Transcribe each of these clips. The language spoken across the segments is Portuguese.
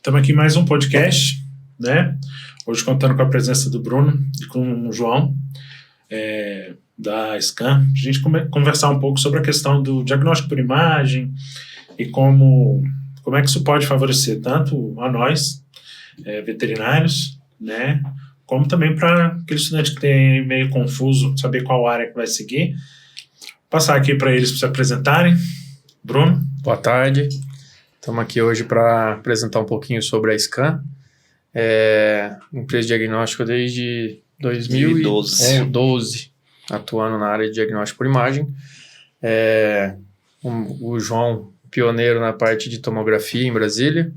Estamos aqui em mais um podcast, né? Hoje contando com a presença do Bruno e com o João, da Scan. A gente conversar um pouco sobre a questão do diagnóstico por imagem e como é que isso pode favorecer tanto a nós, veterinários, né? Como também para aquele estudante que tem meio confuso, saber qual área que vai seguir. Passar aqui para eles se apresentarem. Bruno. Boa tarde. Estamos aqui hoje para apresentar um pouquinho sobre a Scan, empresa de diagnóstico desde 2012, atuando na área de diagnóstico por imagem. O João, pioneiro na parte de tomografia em Brasília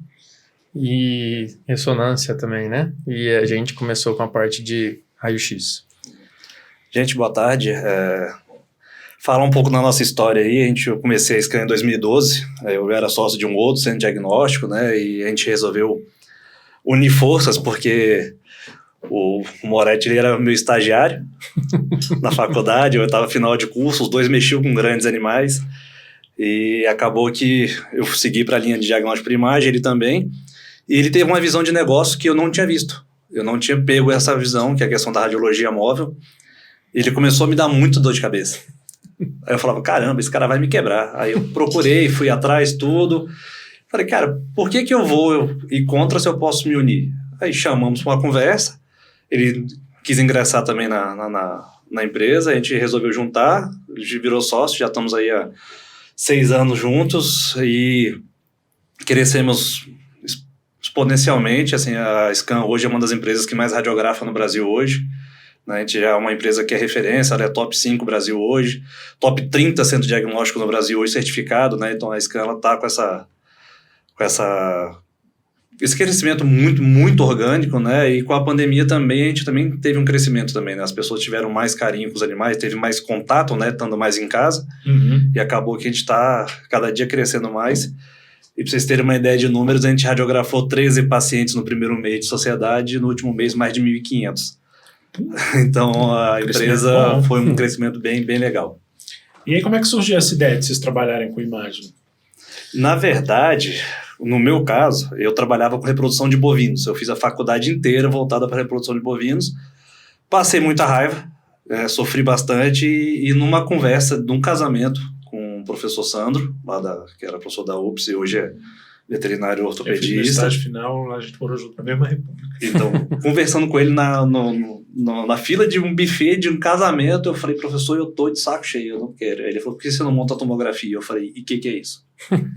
e ressonância também, né? E a gente começou com a parte de raio-x. Gente, boa tarde. Falar um pouco da nossa história aí, eu comecei a Scan em 2012, eu era sócio de um outro centro diagnóstico, né, e a gente resolveu unir forças, porque o Moretti ele era meu estagiário na faculdade, eu estava final de curso, os dois mexiam com grandes animais, e acabou que eu segui para a linha de diagnóstico por imagem, ele também, e ele teve uma visão de negócio que eu não tinha visto, eu não tinha pego essa visão, que é a questão da radiologia móvel, ele começou a me dar muito dor de cabeça. Aí eu falava, caramba, esse cara vai me quebrar. Aí eu procurei, fui atrás, tudo. Falei, cara, por que eu vou ir contra se eu posso me unir? Aí chamamos para uma conversa. Ele quis ingressar também na empresa. A gente resolveu juntar. A gente virou sócio, já estamos aí há 6 anos juntos. E crescemos exponencialmente. Assim, a Scan hoje é uma das empresas que mais radiografa no Brasil hoje. A gente já é uma empresa que é referência, ela é top 5 Brasil hoje, top 30 centro diagnóstico no Brasil hoje certificado, né? Então a Scan está com esse crescimento muito, muito orgânico, né? E com a pandemia também, a gente também teve um crescimento também, né? As pessoas tiveram mais carinho com os animais, teve mais contato, né? Estando mais em casa, e acabou que a gente está cada dia crescendo mais. E para vocês terem uma ideia de números, a gente radiografou 13 pacientes no primeiro mês de sociedade e no último mês mais de 1.500. Então a empresa foi um crescimento bem, bem legal. E aí como é que surgiu essa ideia de vocês trabalharem com imagem? Na verdade, no meu caso, eu trabalhava com reprodução de bovinos. Eu fiz a faculdade inteira voltada para reprodução de bovinos. Passei muita raiva, sofri bastante e numa conversa de um casamento com o professor Sandro, que era professor da UPS e hoje é veterinário ortopedista. No estágio final, a gente morou junto na mesma república. Então, conversando com ele na fila de um buffet, de um casamento, eu falei, professor, eu tô de saco cheio, eu não quero. Ele falou, por que você não monta a tomografia? Eu falei, e o que é isso?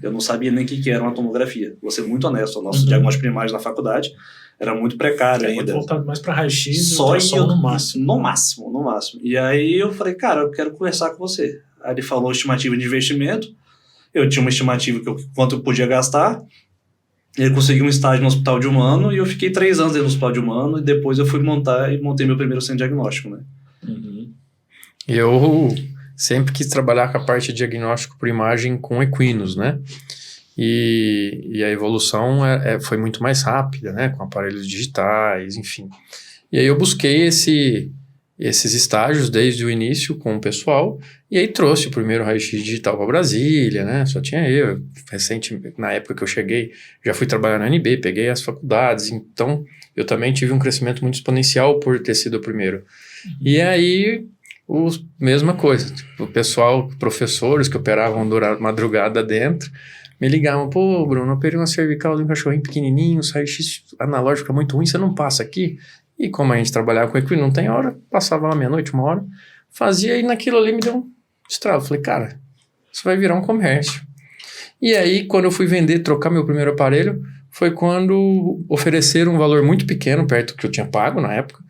Eu não sabia nem o que era uma tomografia. Vou ser muito honesto, o nosso diagnóstico de imagem na faculdade era muito precário ainda. Muito voltado mais para raio-x e só no máximo. No máximo. E aí eu falei, cara, eu quero conversar com você. Aí ele falou estimativa de investimento. Eu tinha uma estimativa quanto eu podia gastar. Ele conseguiu um estágio no hospital de humano e eu fiquei 3 anos dentro do hospital de humano e depois eu fui montei meu primeiro centro diagnóstico, né? Eu sempre quis trabalhar com a parte de diagnóstico por imagem com equinos, né? E a evolução foi muito mais rápida, né? Com aparelhos digitais, enfim. E aí eu busquei esses estágios desde o início com o pessoal, e aí trouxe o primeiro raio-x digital para Brasília, né? Só tinha eu. Na época que eu cheguei, já fui trabalhar na UNB, peguei as faculdades, então eu também tive um crescimento muito exponencial por ter sido o primeiro. E aí, mesma coisa, o pessoal, professores que operavam durante madrugada dentro, me ligavam, pô, Bruno, eu operei uma cervical de um cachorrinho pequenininho, o raio-x analógico é muito ruim, você não passa aqui? E como a gente trabalhava com equino, não tem hora, passava lá meia-noite, 1h, fazia e naquilo ali me deu um estralo. Falei, cara, isso vai virar um comércio. E aí, quando eu fui trocar meu primeiro aparelho, foi quando ofereceram um valor muito pequeno, perto do que eu tinha pago na época.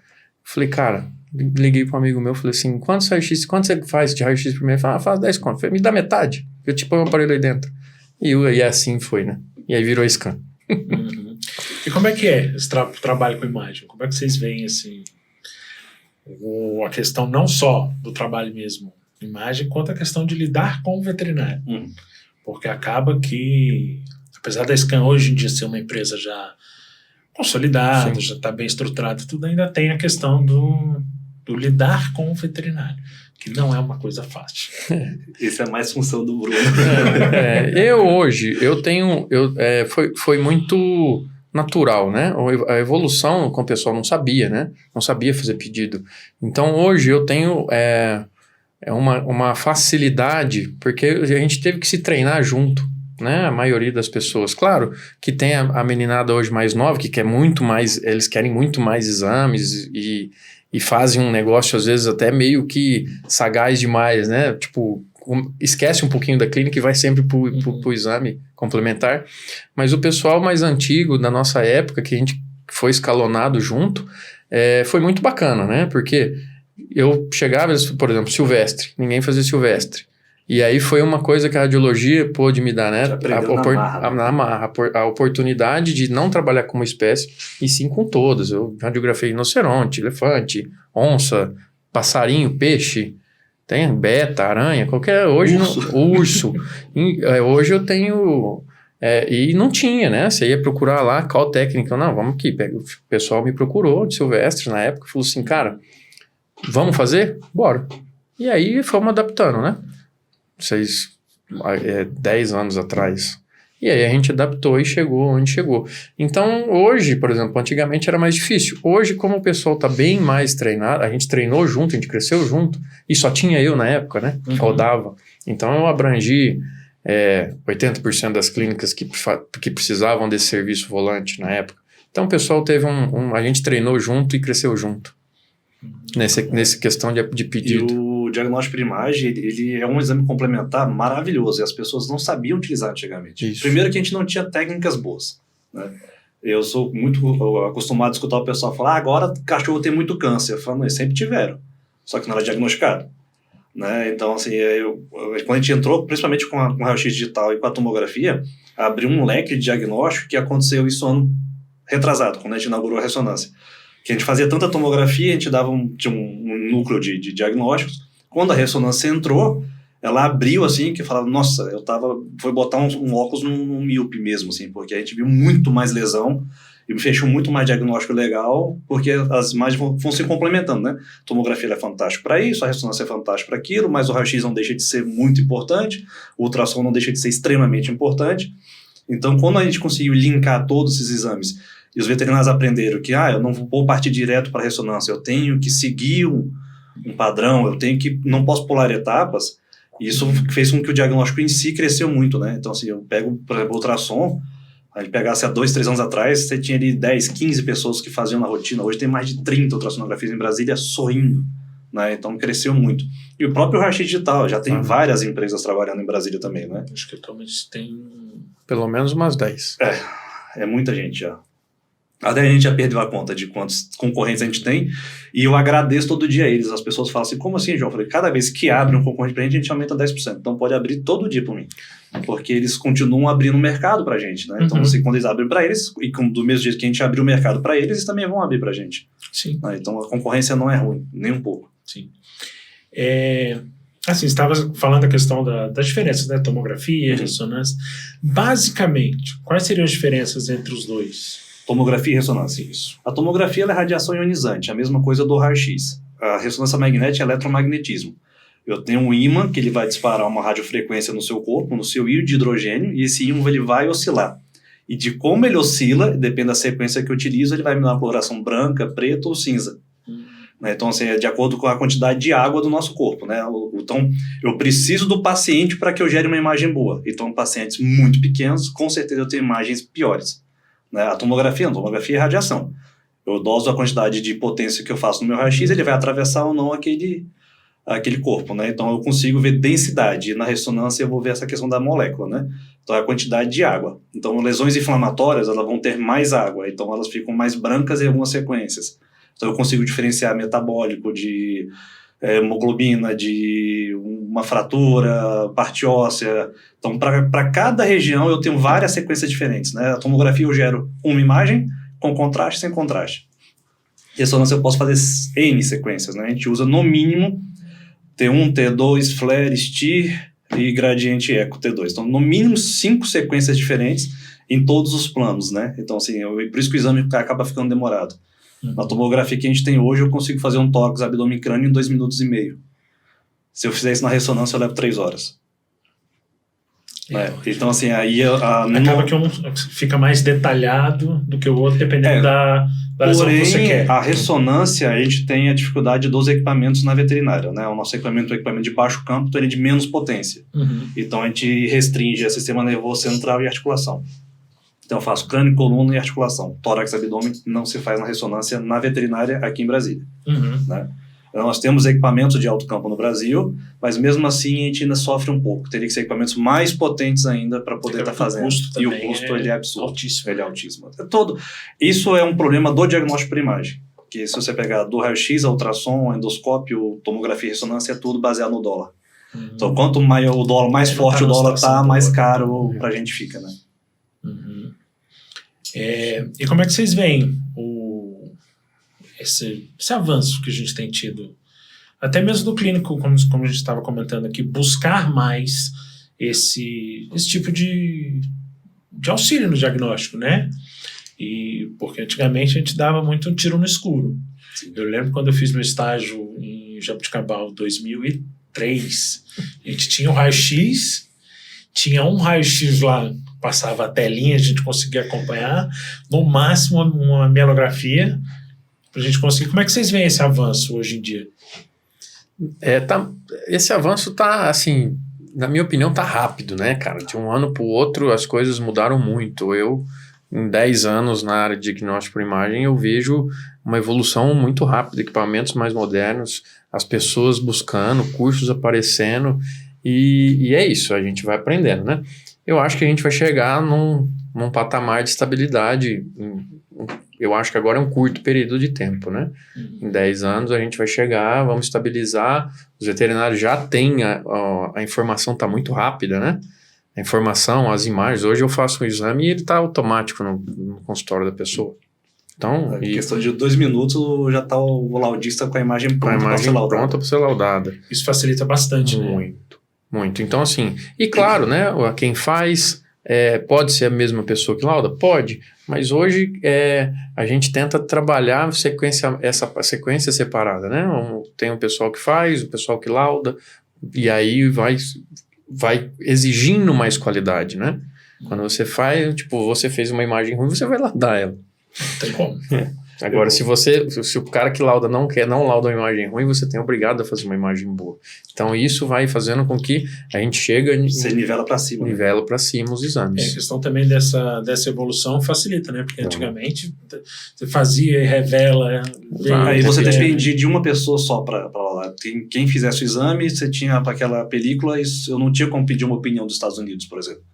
Falei, cara, liguei para um amigo meu, falei assim, quanto você faz de raio-x primeiro? Ele falou, faz 10 conto. Falei, me dá metade, eu te ponho um aparelho aí dentro. E assim foi, né? E aí virou Scan. E como é que é esse trabalho com imagem? Como é que vocês veem assim, a questão não só do trabalho mesmo, imagem, quanto a questão de lidar com o veterinário? Porque acaba que, apesar da Scan hoje em dia ser uma empresa já consolidado, Sim. já está bem estruturado, tudo, ainda tem a questão do lidar com o veterinário, que não é uma coisa fácil. Isso é mais função do Bruno. Foi muito natural, né? A evolução com o pessoal não sabia, né? Não sabia fazer pedido. Então, hoje eu tenho uma facilidade, porque a gente teve que se treinar junto, né? A maioria das pessoas. Claro que tem a meninada hoje mais nova, que quer muito mais, eles querem muito mais exames e fazem um negócio, às vezes, até meio que sagaz demais, né? Tipo, esquece um pouquinho da clínica e vai sempre pro exame complementar. Mas o pessoal mais antigo, da nossa época, que a gente foi escalonado junto, foi muito bacana, né? Porque eu chegava, por exemplo, Silvestre. Ninguém fazia Silvestre. E aí foi uma coisa que a radiologia pôde me dar, né? Na marra, a oportunidade de não trabalhar com uma espécie, e sim com todas. Eu radiografei rinoceronte, elefante, onça, passarinho, peixe, tem beta, aranha, qualquer... Urso. Hoje eu tenho... e não tinha, né? Você ia procurar lá, qual técnica? Não, vamos aqui. O pessoal me procurou, de Silvestre, na época, falou assim, cara, vamos fazer? Bora. E aí fomos adaptando, né? 10 anos atrás. E aí a gente adaptou e chegou onde chegou. Então, hoje, por exemplo, antigamente era mais difícil. Hoje, como o pessoal está bem mais treinado, a gente treinou junto, a gente cresceu junto, e só tinha eu na época, né? Que rodava. Então, eu abrangi 80% das clínicas que precisavam desse serviço volante na época. Então, o pessoal teve a gente treinou junto e cresceu junto. Nessa questão de pedido. E o diagnóstico por imagem, ele é um exame complementar maravilhoso, e as pessoas não sabiam utilizar antigamente. Isso. Primeiro que a gente não tinha técnicas boas, né? Eu sou muito acostumado a escutar o pessoal falar, agora cachorro tem muito câncer. Eu falo, não, eles sempre tiveram, só que não era diagnosticado, né? Então, assim, quando a gente entrou, principalmente com o raio-x digital e com a tomografia, abriu um leque de diagnóstico que aconteceu isso ano retrasado, quando a gente inaugurou a ressonância. Que a gente fazia tanta tomografia, a gente dava tinha um núcleo de diagnósticos. Quando a ressonância entrou, ela abriu assim, que falava, nossa, foi botar um óculos num míope mesmo, assim, porque a gente viu muito mais lesão e fechou muito mais diagnóstico legal, porque as imagens vão se complementando, né? A tomografia é fantástica para isso, a ressonância é fantástica para aquilo, mas o raio-x não deixa de ser muito importante, o ultrassom não deixa de ser extremamente importante. Então, quando a gente conseguiu linkar todos esses exames, e os veterinários aprenderam que eu não vou partir direto para a ressonância, eu tenho que seguir um padrão, não posso pular etapas, e isso fez com que o diagnóstico em si cresceu muito, né? Então, assim, eu pego, por exemplo, o ultrassom, a gente pegasse há 2, 3 anos atrás, você tinha ali 10, 15 pessoas que faziam na rotina, hoje tem mais de 30 ultrassonografias em Brasília sorrindo, né? Então, cresceu muito. E o próprio raio-x digital, já tem várias empresas trabalhando em Brasília também, né? Acho que atualmente tem... Pelo menos umas 10. É muita gente já. Até a gente já perdeu a conta de quantos concorrentes a gente tem, e eu agradeço todo dia a eles. As pessoas falam assim, como assim, João? Eu falei, cada vez que abre um concorrente pra gente, a gente aumenta 10%. Então pode abrir todo dia por mim, porque eles continuam abrindo o mercado pra gente, né? Então quando eles abrem pra eles, e do mesmo jeito que a gente abriu o mercado pra eles, eles também vão abrir pra gente. Sim. Né? Então a concorrência não é ruim, nem um pouco. Sim. Assim, você estava falando da questão das diferenças, né? Tomografia, ressonância. Basicamente, quais seriam as diferenças entre os dois? Tomografia e ressonância. Isso. A tomografia ela é radiação ionizante, a mesma coisa do raio-x. A ressonância magnética é eletromagnetismo. Eu tenho um ímã que ele vai disparar uma radiofrequência no seu corpo, no seu íon de hidrogênio, e esse ímã ele vai oscilar. E de como ele oscila, depende da sequência que eu utilizo, ele vai me dar uma coloração branca, preta ou cinza. Né? Então, assim, é de acordo com a quantidade de água do nosso corpo, né? Então, eu preciso do paciente para que eu gere uma imagem boa. Então, pacientes muito pequenos, com certeza eu tenho imagens piores. Né? A tomografia é radiação. Eu doso a quantidade de potência que eu faço no meu raio-x, ele vai atravessar ou não aquele corpo, né? Então eu consigo ver densidade. E na ressonância eu vou ver essa questão da molécula, né? Então é a quantidade de água. Então lesões inflamatórias, elas vão ter mais água, então elas ficam mais brancas em algumas sequências. Então eu consigo diferenciar metabólico de hemoglobina, de uma fratura, parte óssea. Então, para cada região, eu tenho várias sequências diferentes, né? A tomografia eu gero uma imagem com contraste, sem contraste. Ressonância eu posso fazer N sequências, né? A gente usa, no mínimo, T1, T2, flare, STIR e gradiente eco T2. Então, no mínimo, 5 sequências diferentes em todos os planos, né? Então, assim, por isso que o exame acaba ficando demorado. Na tomografia que a gente tem hoje, eu consigo fazer um tórax, abdômen e crânio em 2 minutos e meio. Se eu fizer isso na ressonância, eu levo 3 horas. Então, assim, aí... Acaba que um fica mais detalhado do que o outro, dependendo da lesão que você quer. A ressonância, a gente tem a dificuldade dos equipamentos na veterinária, né? O nosso equipamento é um equipamento de baixo campo, então ele é de menos potência. Então, a gente restringe o sistema nervoso central e articulação. Então, eu faço crânio, coluna e articulação. Tórax, abdômen não se faz na ressonância na veterinária aqui em Brasília. Né? Nós temos equipamentos de alto campo no Brasil, mas mesmo assim a gente ainda sofre um pouco. Teria que ser equipamentos mais potentes ainda para poder estar fazendo. E o custo ele é absurdo. Altíssimo. Ele é altíssimo. Isso é um problema do diagnóstico por imagem. Que se você pegar do raio-x, a ultrassom, a endoscópio, tomografia e ressonância, é tudo baseado no dólar. Então, quanto maior o dólar, mais forte o dólar está, mais caro para a gente fica, né? E como é que vocês veem esse avanço que a gente tem tido, até mesmo do clínico, como a gente estava comentando aqui, buscar mais esse tipo de auxílio no diagnóstico, né? Porque antigamente a gente dava muito um tiro no escuro. Eu lembro quando eu fiz meu estágio em Jaboticabal, 2003, a gente tinha um raio-x, tinha um raio-x lá, passava a telinha, a gente conseguia acompanhar, no máximo uma mielografia, para a gente conseguir. Como é que vocês veem esse avanço hoje em dia? Esse avanço tá, assim, na minha opinião, tá rápido, né, cara? De um ano para o outro as coisas mudaram muito. Eu, em 10 anos na área de diagnóstico por imagem, eu vejo uma evolução muito rápida, equipamentos mais modernos, as pessoas buscando, cursos aparecendo, e é isso, a gente vai aprendendo, né? Eu acho que a gente vai chegar num patamar de estabilidade. Eu acho que agora é um curto período de tempo, né? Em 10 anos a gente vai chegar, vamos estabilizar. Os veterinários já têm, a informação está muito rápida, né? A informação, as imagens. Hoje eu faço um exame e ele está automático no consultório da pessoa. Então, em questão de 2 minutos já está o laudista com a imagem pronta para ser laudada. Isso facilita bastante, Muito. Então, assim, e claro, né, quem faz pode ser a mesma pessoa que lauda? Pode, mas hoje a gente tenta trabalhar essa sequência separada, né? Tem o pessoal que faz, o pessoal que lauda, e aí vai exigindo mais qualidade, né? Quando você faz, tipo, você fez uma imagem ruim, você vai laudar ela. Não tem como. Agora, se o cara que lauda não lauda uma imagem ruim, você tem obrigado a fazer uma imagem boa. Então, isso vai fazendo com que a gente chega... Você nivela para cima. Nivela para cima os exames. A questão também dessa evolução facilita, né? Porque antigamente você fazia e revela... Aí você dependia de uma pessoa só para lá. Quem fizesse o exame, você tinha para aquela película, eu não tinha como pedir uma opinião dos Estados Unidos, por exemplo.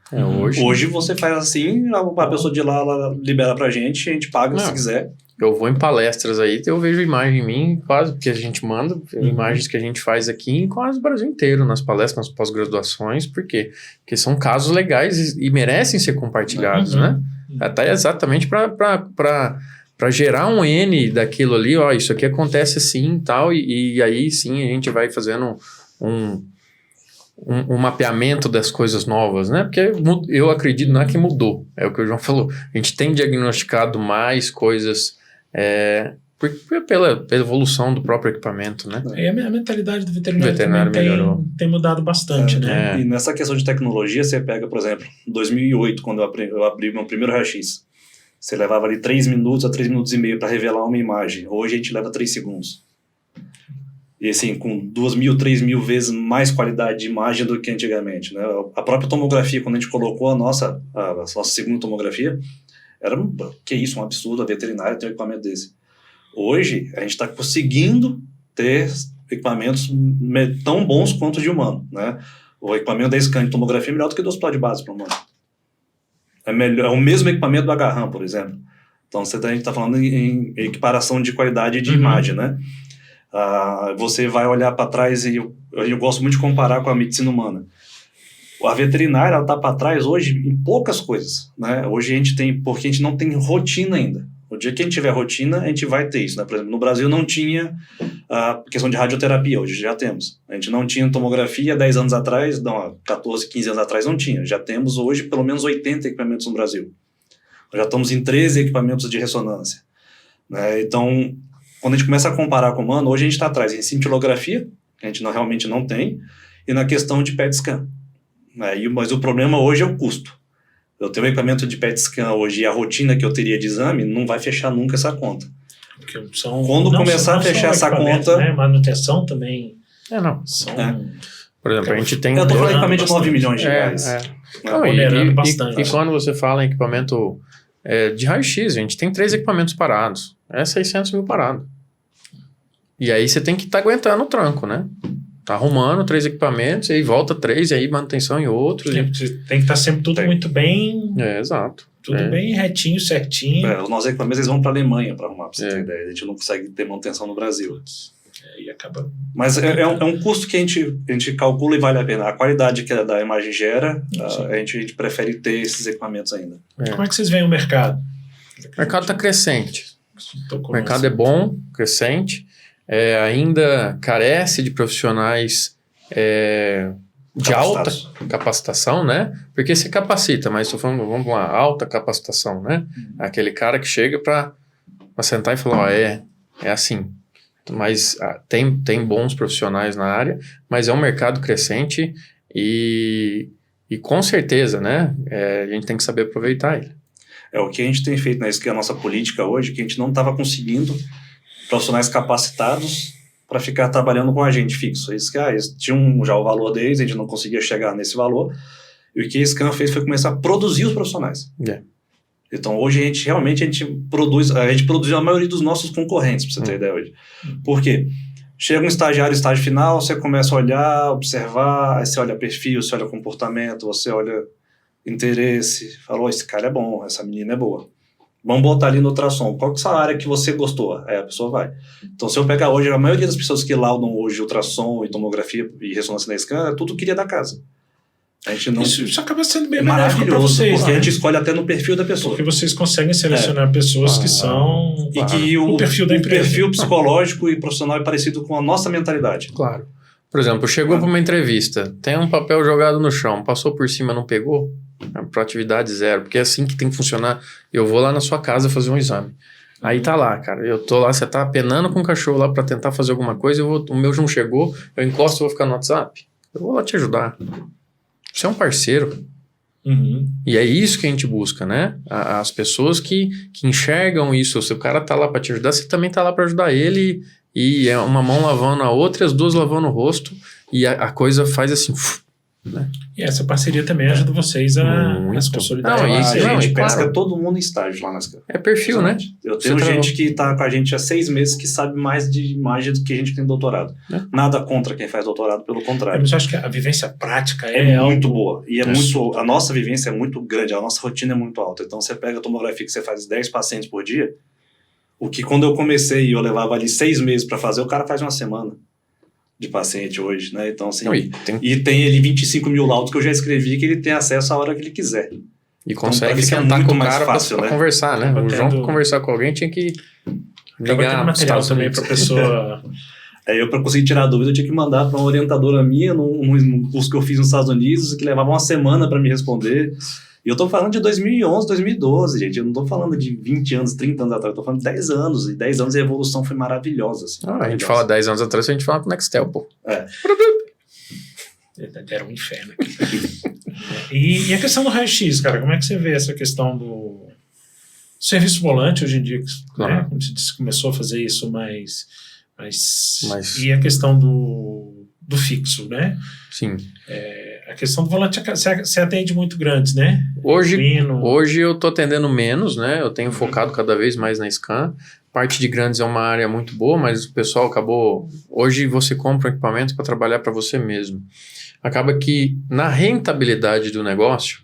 Hoje você faz assim, a pessoa de lá ela libera pra gente, a gente paga se quiser. Eu vou em palestras aí, eu vejo imagem em mim, quase, porque a gente manda imagens que a gente faz aqui em quase o Brasil inteiro, nas palestras, nas pós-graduações, por quê? Porque são casos legais e merecem ser compartilhados, né? Até exatamente para gerar um N daquilo ali, ó, isso aqui acontece assim e tal, e aí sim a gente vai fazendo um mapeamento das coisas novas, né? Porque eu acredito, não é que mudou, é o que o João falou, a gente tem diagnosticado mais coisas pela evolução do próprio equipamento, né? E a mentalidade do veterinário também tem mudado bastante, né? E nessa questão de tecnologia, você pega, por exemplo, 2008, quando eu abri meu primeiro raio-x, você levava ali 3 minutos a 3 minutos e meio para revelar uma imagem. Hoje a gente leva 3 segundos. E assim, com 2.000, 3.000 vezes mais qualidade de imagem do que antigamente, né? A própria tomografia, quando a gente colocou a nossa segunda tomografia, era um absurdo, a veterinária ter um equipamento desse. Hoje, a gente está conseguindo ter equipamentos tão bons quanto o de humano, né? O equipamento da Scan de tomografia é melhor do que do hospital de base para o humano. É o mesmo equipamento do Agarram, por exemplo. Então, a gente está falando em equiparação de qualidade de imagem, né? Você vai olhar para trás e eu gosto muito de comparar com a medicina humana. A veterinária está para trás hoje em poucas coisas, né? Hoje porque a gente não tem rotina ainda. O dia que a gente tiver rotina, a gente vai ter isso, né? Por exemplo, no Brasil não tinha a questão de radioterapia, hoje já temos. A gente não tinha tomografia 10 anos atrás, 14, 15 anos atrás não tinha. Já temos hoje pelo menos 80 equipamentos no Brasil. Já estamos em 13 equipamentos de ressonância. Né? Então, quando a gente começa a comparar com o humano, hoje a gente está atrás em cintilografia, que a gente realmente não tem, e na questão de PET scan. Né? Mas o problema hoje é o custo. Eu tenho um equipamento de PET scan hoje e a rotina que eu teria de exame não vai fechar nunca essa conta. Quando começar a fechar essa conta... Né? Manutenção também... Não. Por exemplo, a gente tem... Eu estou falando de equipamento de 9 milhões de reais. E quando você fala em equipamento de raio-x, a gente tem 3 equipamentos parados. É 600 mil parado. E aí você tem que estar aguentando o tranco, né? Tá arrumando 3 equipamentos, e aí volta 3, e aí manutenção em outros. Você tem que estar sempre tudo muito bem... exato. Tudo bem retinho, certinho. Os nossos equipamentos eles vão para a Alemanha para arrumar, para você ter ideia. A gente não consegue ter manutenção no Brasil. E acaba... Mas é um custo que a gente calcula e vale a pena. A qualidade que a imagem gera, a gente prefere ter esses equipamentos ainda. Como é que vocês veem o mercado? O mercado está crescente. O mercado é bom, crescente. Ainda carece de profissionais de alta capacitação, né? Porque se capacita, mas estou falando, vamos lá, alta capacitação, né? Aquele cara que chega para sentar e falar, é assim. Mas tem bons profissionais na área, mas é um mercado crescente e com certeza, né? A gente tem que saber aproveitar ele. O que a gente tem feito, né? Isso que é a nossa política hoje, que a gente não estava conseguindo profissionais capacitados para ficar trabalhando com agente fixo. Isso que eles tinham já o valor deles, a gente não conseguia chegar nesse valor. E o que a Scan fez foi começar a produzir os profissionais. Então, hoje, a gente produziu a maioria dos nossos concorrentes, para você ter ideia hoje. Por quê? Chega um estagiário, estágio final, você começa a olhar, observar, aí você olha perfil, você olha comportamento, você olha interesse, falou, esse cara é bom, essa menina é boa. Vamos botar ali no ultrassom. Qual que é essa área que você gostou? Aí a pessoa vai. Então, se eu pegar hoje, a maioria das pessoas que laudam hoje ultrassom e tomografia e ressonância na Scan, é tudo queria da casa. A gente não... Isso acaba sendo bem maravilhoso para vocês, porque a gente escolhe até no perfil da pessoa. Porque vocês conseguem selecionar pessoas que são... E que o perfil da empresa. O perfil psicológico e profissional é parecido com a nossa mentalidade. Claro. Por exemplo, chegou para uma entrevista, tem um papel jogado no chão, passou por cima, não pegou? Proatividade zero, porque é assim que tem que funcionar. Eu vou lá na sua casa fazer um exame. Aí tá lá, cara, eu tô lá, você tá penando com o cachorro lá para tentar fazer alguma coisa, o meu não chegou, eu encosto e vou ficar no WhatsApp. Eu vou lá te ajudar. Você é um parceiro. E é isso que a gente busca, né? As pessoas que enxergam isso. Se o cara tá lá para te ajudar, você também tá lá para ajudar ele. E é uma mão lavando a outra e as duas lavando o rosto. E a coisa faz assim... Né? E essa parceria também ajuda vocês a se consolidar. A gente pesca todo mundo em estágio lá na Scan. É perfil, né? Eu tenho gente que está com a gente há 6 meses que sabe mais de imagem do que a gente tem doutorado. Nada contra quem faz doutorado, pelo contrário. Mas eu acho que a vivência prática é muito boa. E a nossa vivência é muito grande, a nossa rotina é muito alta. Então você pega a tomografia que você faz 10 pacientes por dia, o que quando eu comecei e eu levava ali 6 meses para fazer, o cara faz uma semana de paciente hoje, né? Então, assim, e tem ele 25 mil laudos que eu já escrevi que ele tem acesso a hora que ele quiser. E consegue sentar com o cara para conversar, né? O João, para conversar com alguém, tinha que ligar material também para a pessoa... Eu, para conseguir tirar a dúvida, eu tinha que mandar para uma orientadora minha num curso que eu fiz nos Estados Unidos, que levava uma semana para me responder. E eu tô falando de 2011, 2012, gente. Eu não tô falando de 20 anos, 30 anos atrás. Eu tô falando de 10 anos. E 10 anos a evolução foi maravilhosa. Assim, a gente fala 10 anos atrás, a gente fala com o Nextel, pô. Era um inferno aqui. E a questão do raio-x, cara, como é que você vê essa questão do serviço volante hoje em dia? Né? Como você disse, começou a fazer isso mais... E a questão do fixo, né? Sim. A questão do volante, você atende muito grandes, né? Hoje eu tô atendendo menos, né? Eu tenho focado cada vez mais na Scan. Parte de grandes é uma área muito boa, mas o pessoal acabou... Hoje você compra um equipamento para trabalhar para você mesmo. Acaba que na rentabilidade do negócio,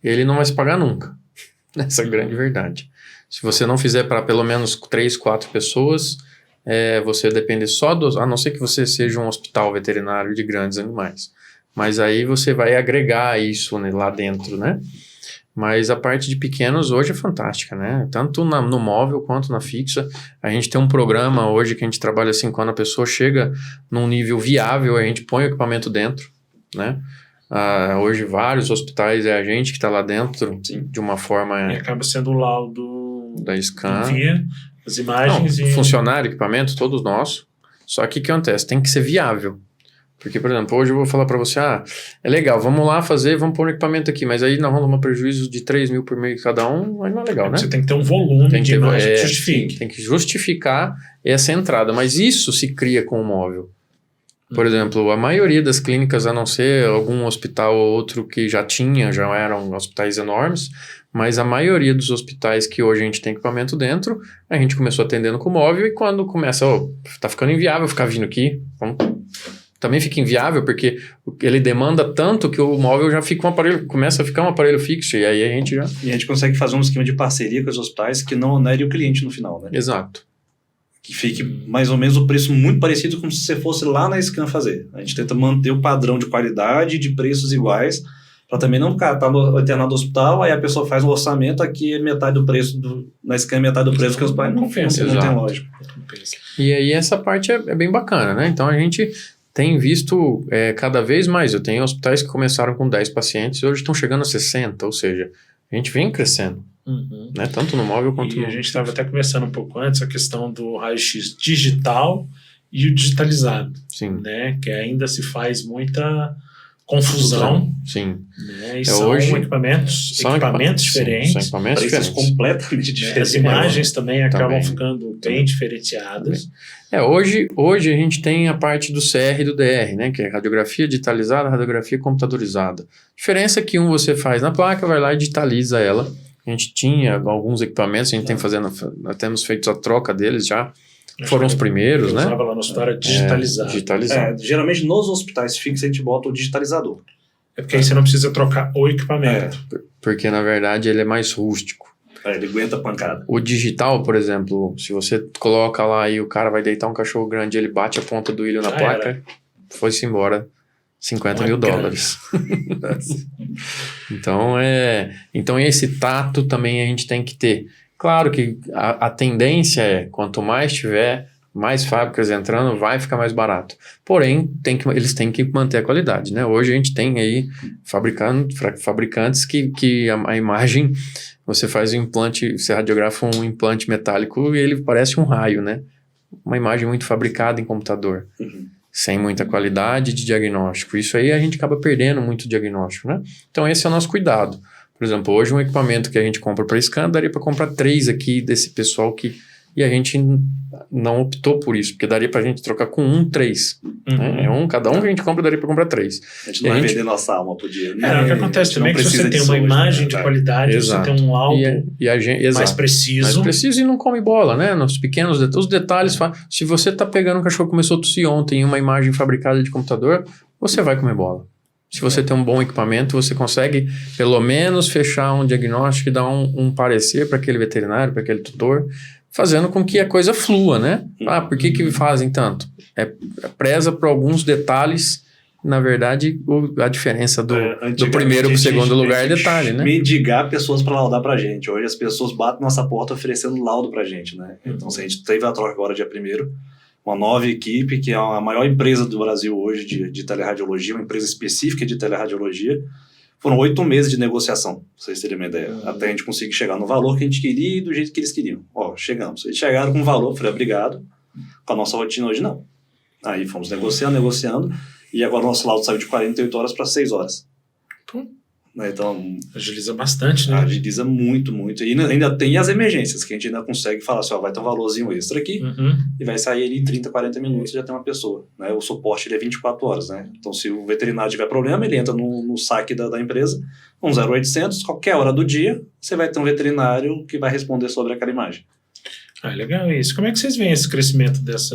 ele não vai se pagar nunca. Essa é a grande verdade. Se você não fizer para pelo menos 3, 4 pessoas... você depende só a não ser que você seja um hospital veterinário de grandes animais, mas aí você vai agregar isso, né, lá dentro, né? Mas a parte de pequenos hoje é fantástica, né? Tanto no móvel quanto na fixa. A gente tem um programa hoje que a gente trabalha assim, quando a pessoa chega num nível viável, a gente põe o equipamento dentro, né? Hoje vários hospitais é a gente que está lá dentro, Sim. de uma forma E acaba sendo o laudo da scan. envia as imagens Não, funcionário, equipamento, todos nossos. Só que o que acontece? Tem que ser viável. Porque, por exemplo, hoje eu vou falar para você, é legal, vamos lá fazer, vamos pôr um equipamento aqui, mas aí nós vamos tomar prejuízo de 3 mil por mês cada um, aí não é legal, né? Você tem que ter um volume de imagem que justifique. Tem que justificar essa entrada, mas isso se cria com o móvel. Por exemplo, a maioria das clínicas, a não ser algum hospital ou outro que já eram hospitais enormes, mas a maioria dos hospitais que hoje a gente tem equipamento dentro, a gente começou atendendo com móvel e quando começa, tá ficando inviável ficar vindo aqui, também fica inviável porque ele demanda tanto que o móvel já fica começa a ficar um aparelho fixo e aí a gente já... E a gente consegue fazer um esquema de parceria com os hospitais que não onere o cliente no final, né? Exato. Que fique mais ou menos o preço muito parecido como se você fosse lá na Scan fazer. A gente tenta manter o padrão de qualidade e de preços iguais para também não ficar, tá internado no hospital, aí a pessoa faz um orçamento, aqui é metade do preço, na Scan é metade do preço que os pais não compensa, não tem lógica. E aí essa parte é bem bacana, né? Então a gente tem visto cada vez mais. Eu tenho hospitais que começaram com 10 pacientes e hoje estão chegando a 60, ou seja, a gente vem crescendo, né? Tanto no móvel quanto no... a gente estava até conversando um pouco antes a questão do raio-x digital e o digitalizado, Sim. né? Que ainda se faz muita confusão. Sim. Né? E são equipamentos diferentes. São equipamentos preços diferentes. completamente diferentes. As imagens também acabam ficando bem diferenciadas. Hoje a gente tem a parte do CR e do DR, né? Que é radiografia digitalizada, radiografia computadorizada. A diferença é que você faz na placa, vai lá e digitaliza ela. A gente tinha alguns equipamentos, a gente nós temos feito a troca deles já. Foram os primeiros, né? Usava lá no hospital digitalizado. Geralmente nos hospitais fixos a gente bota o digitalizador. É porque aí você não precisa trocar o equipamento. Porque na verdade ele é mais rústico. Ele aguenta a pancada. O digital, por exemplo, se você coloca lá e o cara vai deitar um cachorro grande, ele bate a ponta do ilho na placa, foi-se embora $50 mil. Então esse tato também a gente tem que ter. Claro que a tendência é, quanto mais tiver, mais fábricas entrando, vai ficar mais barato. Porém, eles têm que manter a qualidade, né? Hoje a gente tem aí fabricantes que a imagem, você faz um implante, você radiografa um implante metálico e ele parece um raio, né? Uma imagem muito fabricada em computador, sem muita qualidade de diagnóstico. Isso aí a gente acaba perdendo muito diagnóstico, né? Então esse é o nosso cuidado. Por exemplo, hoje um equipamento que a gente compra para scan, daria para comprar 3 aqui desse pessoal e a gente não optou por isso, porque daria para a gente trocar com 3. Né? Cada um que a gente compra, daria para comprar 3. A gente não vai vender nossa alma por dia. O que acontece também é que se você tem uma imagem de qualidade, você tem um laudo mais preciso. Mais preciso e não come bola, né? Nos pequenos os detalhes. Se você está pegando um cachorro que começou a tossir ontem em uma imagem fabricada de computador, você vai comer bola. Se você tem um bom equipamento, você consegue pelo menos fechar um diagnóstico e dar um parecer para aquele veterinário, para aquele tutor, fazendo com que a coisa flua, né? Por que fazem tanto? Preza por alguns detalhes, na verdade, a diferença do primeiro para o segundo lugar é detalhe, né? Mendigar pessoas para laudar para a gente. Hoje as pessoas batem nossa porta oferecendo laudo para a gente, né? Então, se a gente teve a troca agora dia 1º, uma nova equipe, que é a maior empresa do Brasil hoje de teleradiologia, uma empresa específica de teleradiologia. Foram 8 meses de negociação, pra vocês terem uma ideia. Até a gente conseguir chegar no valor que a gente queria e do jeito que eles queriam. Chegamos. Eles chegaram com um valor, falei, obrigado. Com a nossa rotina hoje, não. Aí fomos negociando, e agora o nosso laudo saiu de 48 horas para 6 horas. Então, agiliza bastante, né? Agiliza muito, muito. E ainda tem as emergências, que a gente ainda consegue falar assim, vai ter um valorzinho extra aqui, e vai sair ali em 30, 40 minutos e já tem uma pessoa. Né? O suporte ele é 24 horas, né? Então, se o veterinário tiver problema, ele entra no saque da empresa, 0800, qualquer hora do dia, você vai ter um veterinário que vai responder sobre aquela imagem. Legal isso. Como é que vocês veem esse crescimento desses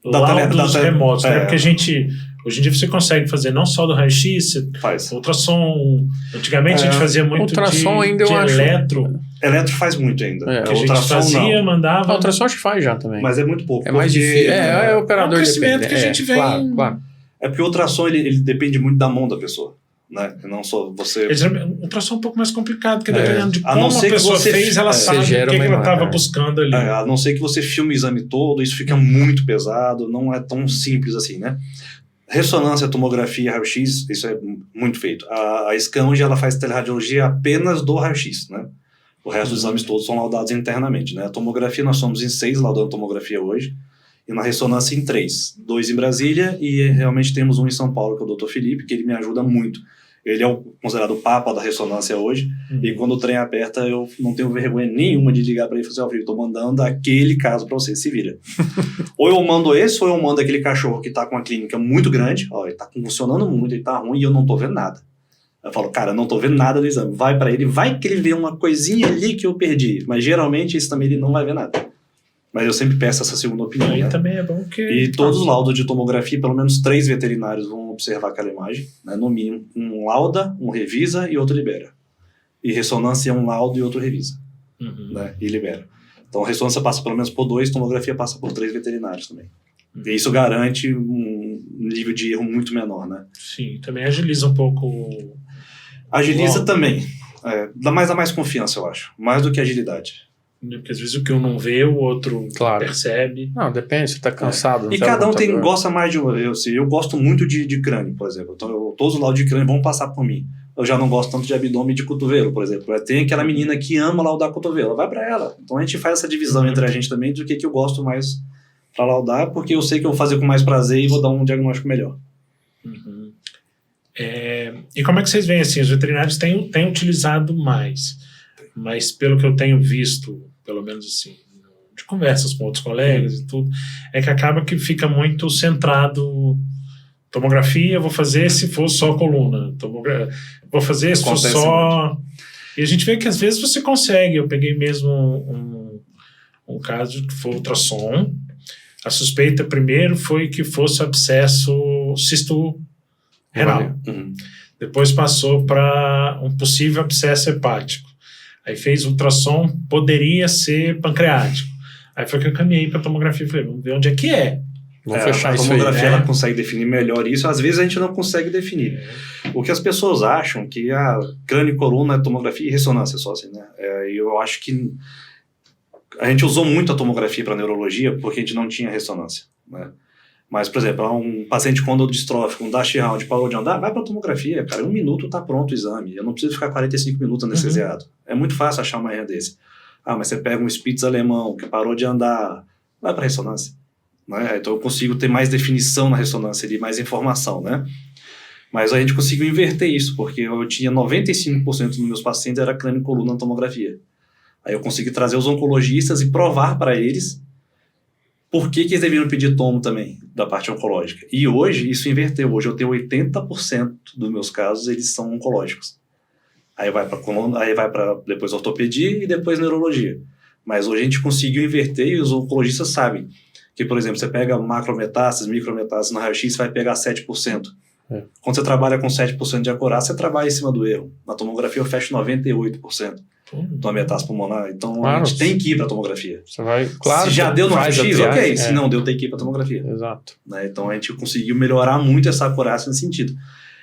laudos remotos? Né? Porque a gente... Hoje em dia você consegue fazer não só do raio-x, você faz ultrassom. Antigamente a gente fazia muito ultrassom de eletro. Eletro faz muito ainda. Que a gente fazia, mandava. O ultrassom acho que faz já também. Mas é muito pouco. É mais difícil. É o operador crescimento que a gente vem. Claro. É porque o ultrassom ele depende muito da mão da pessoa. né? Não só você... Um ultrassom é um pouco mais complicado, porque dependendo de A como não a ser que pessoa você fez, ela sabe o que ela estava buscando ali. A não ser que você filme o exame todo, isso fica muito pesado, não é tão simples assim, né? Ressonância, tomografia, raio-x, isso é muito feito. A Scange, ela faz teleradiologia apenas do raio-x, né? O resto dos exames todos são laudados internamente, né? A tomografia, nós somos em 6 laudando tomografia hoje, e na ressonância em 3. 2 em Brasília, e realmente temos um em São Paulo, que é o Dr. Felipe, que ele me ajuda muito. Ele é considerado o papa da ressonância hoje, e quando o trem aperta, eu não tenho vergonha nenhuma de ligar para ele e falar assim, estou mandando aquele caso para você, se vira. Ou eu mando esse, ou eu mando aquele cachorro que está com uma clínica muito grande, ó, ele está convulsionando muito, ele está ruim, e eu não estou vendo nada. Eu falo, cara, não estou vendo nada do exame. Vai para ele, vai que ele vê uma coisinha ali que eu perdi, mas geralmente isso também ele não vai ver nada. Mas eu sempre peço essa segunda opinião. Aí né? também é bom que... E todos os laudos de tomografia, pelo menos 3 veterinários vão observar aquela imagem, né? No mínimo, um lauda, um revisa e outro libera. E ressonância é um laudo e outro revisa, né? E libera. Então a ressonância passa pelo menos por 2, tomografia passa por 3 veterinários também. E isso garante um nível de erro muito menor, né? Sim, também agiliza um pouco... Agiliza também. Dá mais confiança, eu acho. Mais do que agilidade. Porque às vezes o que um não vê, o outro percebe. Não, depende, você está cansado. E cada um gosta mais de... Eu gosto muito de crânio, por exemplo. Então, todos os laudos de crânio vão passar por mim. Eu já não gosto tanto de abdômen e de cotovelo, por exemplo. Tem aquela menina que ama laudar cotovelo, vai para ela. Então a gente faz essa divisão entre a gente também do que eu gosto mais para laudar, porque eu sei que eu vou fazer com mais prazer e vou dar um diagnóstico melhor. E como é que vocês veem assim? Os veterinários têm utilizado mais, mas pelo que eu tenho visto, pelo menos assim, de conversas com outros colegas e tudo, é que acaba que fica muito centrado. Tomografia, vou fazer se for só coluna. Vou fazer se for só... Muito. E a gente vê que às vezes você consegue. Eu peguei mesmo um caso que foi ultrassom. A suspeita primeiro foi que fosse abscesso cisto renal. Depois passou para um possível abscesso hepático. Aí fez ultrassom, poderia ser pancreático. Aí foi que eu caminhei para a tomografia e falei, vamos ver onde é que é. Vamos fechar isso aí. A tomografia ela consegue definir melhor isso, às vezes a gente não consegue definir. O que as pessoas acham que crânio e coluna é tomografia e ressonância só assim, né? Eu acho que a gente usou muito a tomografia para neurologia porque a gente não tinha ressonância, né? Mas, por exemplo, um paciente condrodistrófico, um Dash Round, parou de andar, vai para a tomografia, cara, 1 minuto está pronto o exame, eu não preciso ficar 45 minutos anestesiado. É muito fácil achar uma hernia desse. Mas você pega um Spitz alemão que parou de andar, vai para ressonância. Né? Então eu consigo ter mais definição na ressonância ali, mais informação, né? Mas a gente conseguiu inverter isso, porque eu tinha 95% dos meus pacientes era crânio e coluna na tomografia. Aí eu consegui trazer os oncologistas e provar para eles por que eles deveriam pedir tomo também, da parte oncológica. E hoje isso inverteu, hoje eu tenho 80% dos meus casos, eles são oncológicos. Aí vai para coluna, aí vai para depois ortopedia e depois neurologia. Mas hoje a gente conseguiu inverter e os oncologistas sabem que, por exemplo, você pega macrometástases, micrometástases no raio-x, vai pegar 7%. Quando você trabalha com 7% de acurácia, você trabalha em cima do erro. Na tomografia eu fecho 98% da metástase pulmonar. Então a gente tem que ir para a tomografia. Você vai, claro, se já deu no raio-x, ok. Se não deu, tem que ir para a tomografia. Exato. Né? Então a gente conseguiu melhorar muito essa acurácia nesse sentido.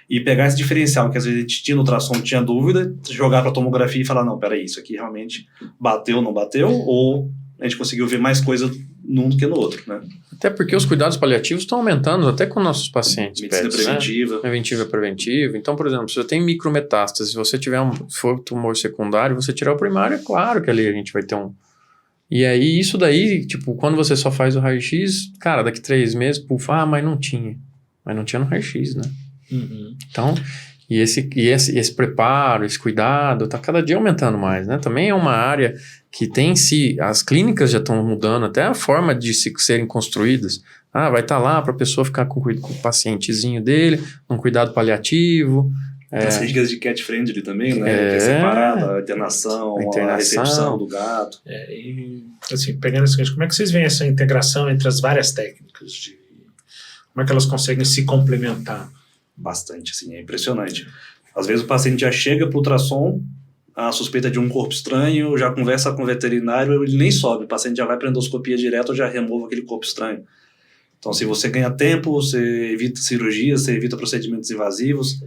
E pegar esse diferencial, que às vezes a gente tinha no ultrassom, tinha dúvida, jogar para a tomografia e falar, não, peraí, isso aqui realmente bateu ou não bateu, ou a gente conseguiu ver mais coisa num do que no outro, né? Até porque os cuidados paliativos estão aumentando até com nossos pacientes. Medicina preventiva. Né? Preventiva. Então, por exemplo, se você tem micrometástase, se você tiver se for tumor secundário, você tirar o primário, é claro que ali a gente vai ter um... E aí, isso daí, tipo, quando você só faz o raio-x, cara, daqui 3 meses, mas não tinha. Mas não tinha no raio-x, né? Então, esse preparo, esse cuidado, tá cada dia aumentando mais, né? Também é uma área que tem as clínicas já estão mudando, até a forma de serem construídas. Vai estar lá para a pessoa ficar com o pacientezinho dele, um cuidado paliativo. As clínicas de cat friendly também, né? Que é separada, a internação, a recepção do gato. E, assim, pegando esse gancho, como é que vocês veem essa integração entre as várias técnicas? Como é que elas conseguem se complementar? Bastante, assim, é impressionante. Às vezes o paciente já chega para o ultrassom, a suspeita de um corpo estranho, já conversa com o veterinário, ele nem sobe, o paciente já vai para endoscopia direto, já remove aquele corpo estranho. Então, se você ganha tempo, você evita cirurgias, você evita procedimentos invasivos,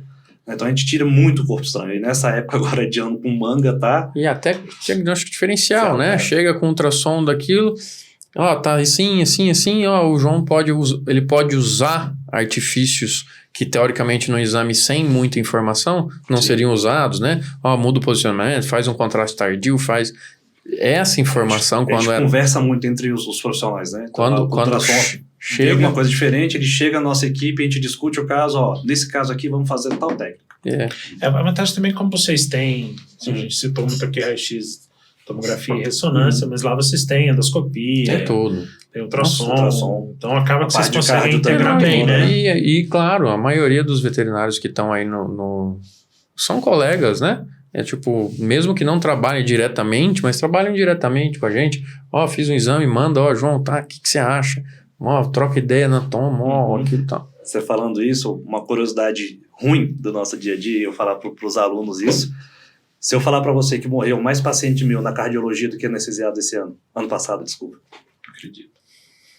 Então a gente tira muito o corpo estranho. E nessa época agora de ano com manga, tá? E até diagnóstico diferencial, né? É. Chega com ultrassom daquilo, ó, tá assim, ó, o João ele pode usar artifícios que teoricamente no exame sem muita informação não seriam usados, né? Ó, muda o posicionamento, faz um contraste tardio, faz... Essa informação A gente quando conversa muito entre os profissionais, né? Quando ultrassom chega... Tem alguma coisa diferente, ele chega à nossa equipe, a gente discute o caso, ó, nesse caso aqui vamos fazer tal técnica. A vantagem também como vocês têm, a gente citou muito aqui raio-x, tomografia e ressonância, mas lá vocês têm endoscopia, É tudo. tem ultrassom, então acaba que vocês conseguem cardio integrar também, bem, né? E claro, a maioria dos veterinários que estão aí são colegas, né? É tipo, mesmo que não trabalhem diretamente, mas trabalham diretamente com a gente. Ó, fiz um exame, manda, ó, João, tá, o que você acha? Ó, troca ideia na toma, ó, aquilo e tal. Você falando isso, uma curiosidade ruim do nosso dia a dia, eu falar para os alunos isso, se eu falar para você que morreu mais paciente meu na cardiologia do que anestesiado esse ano passado, desculpa. Não acredito.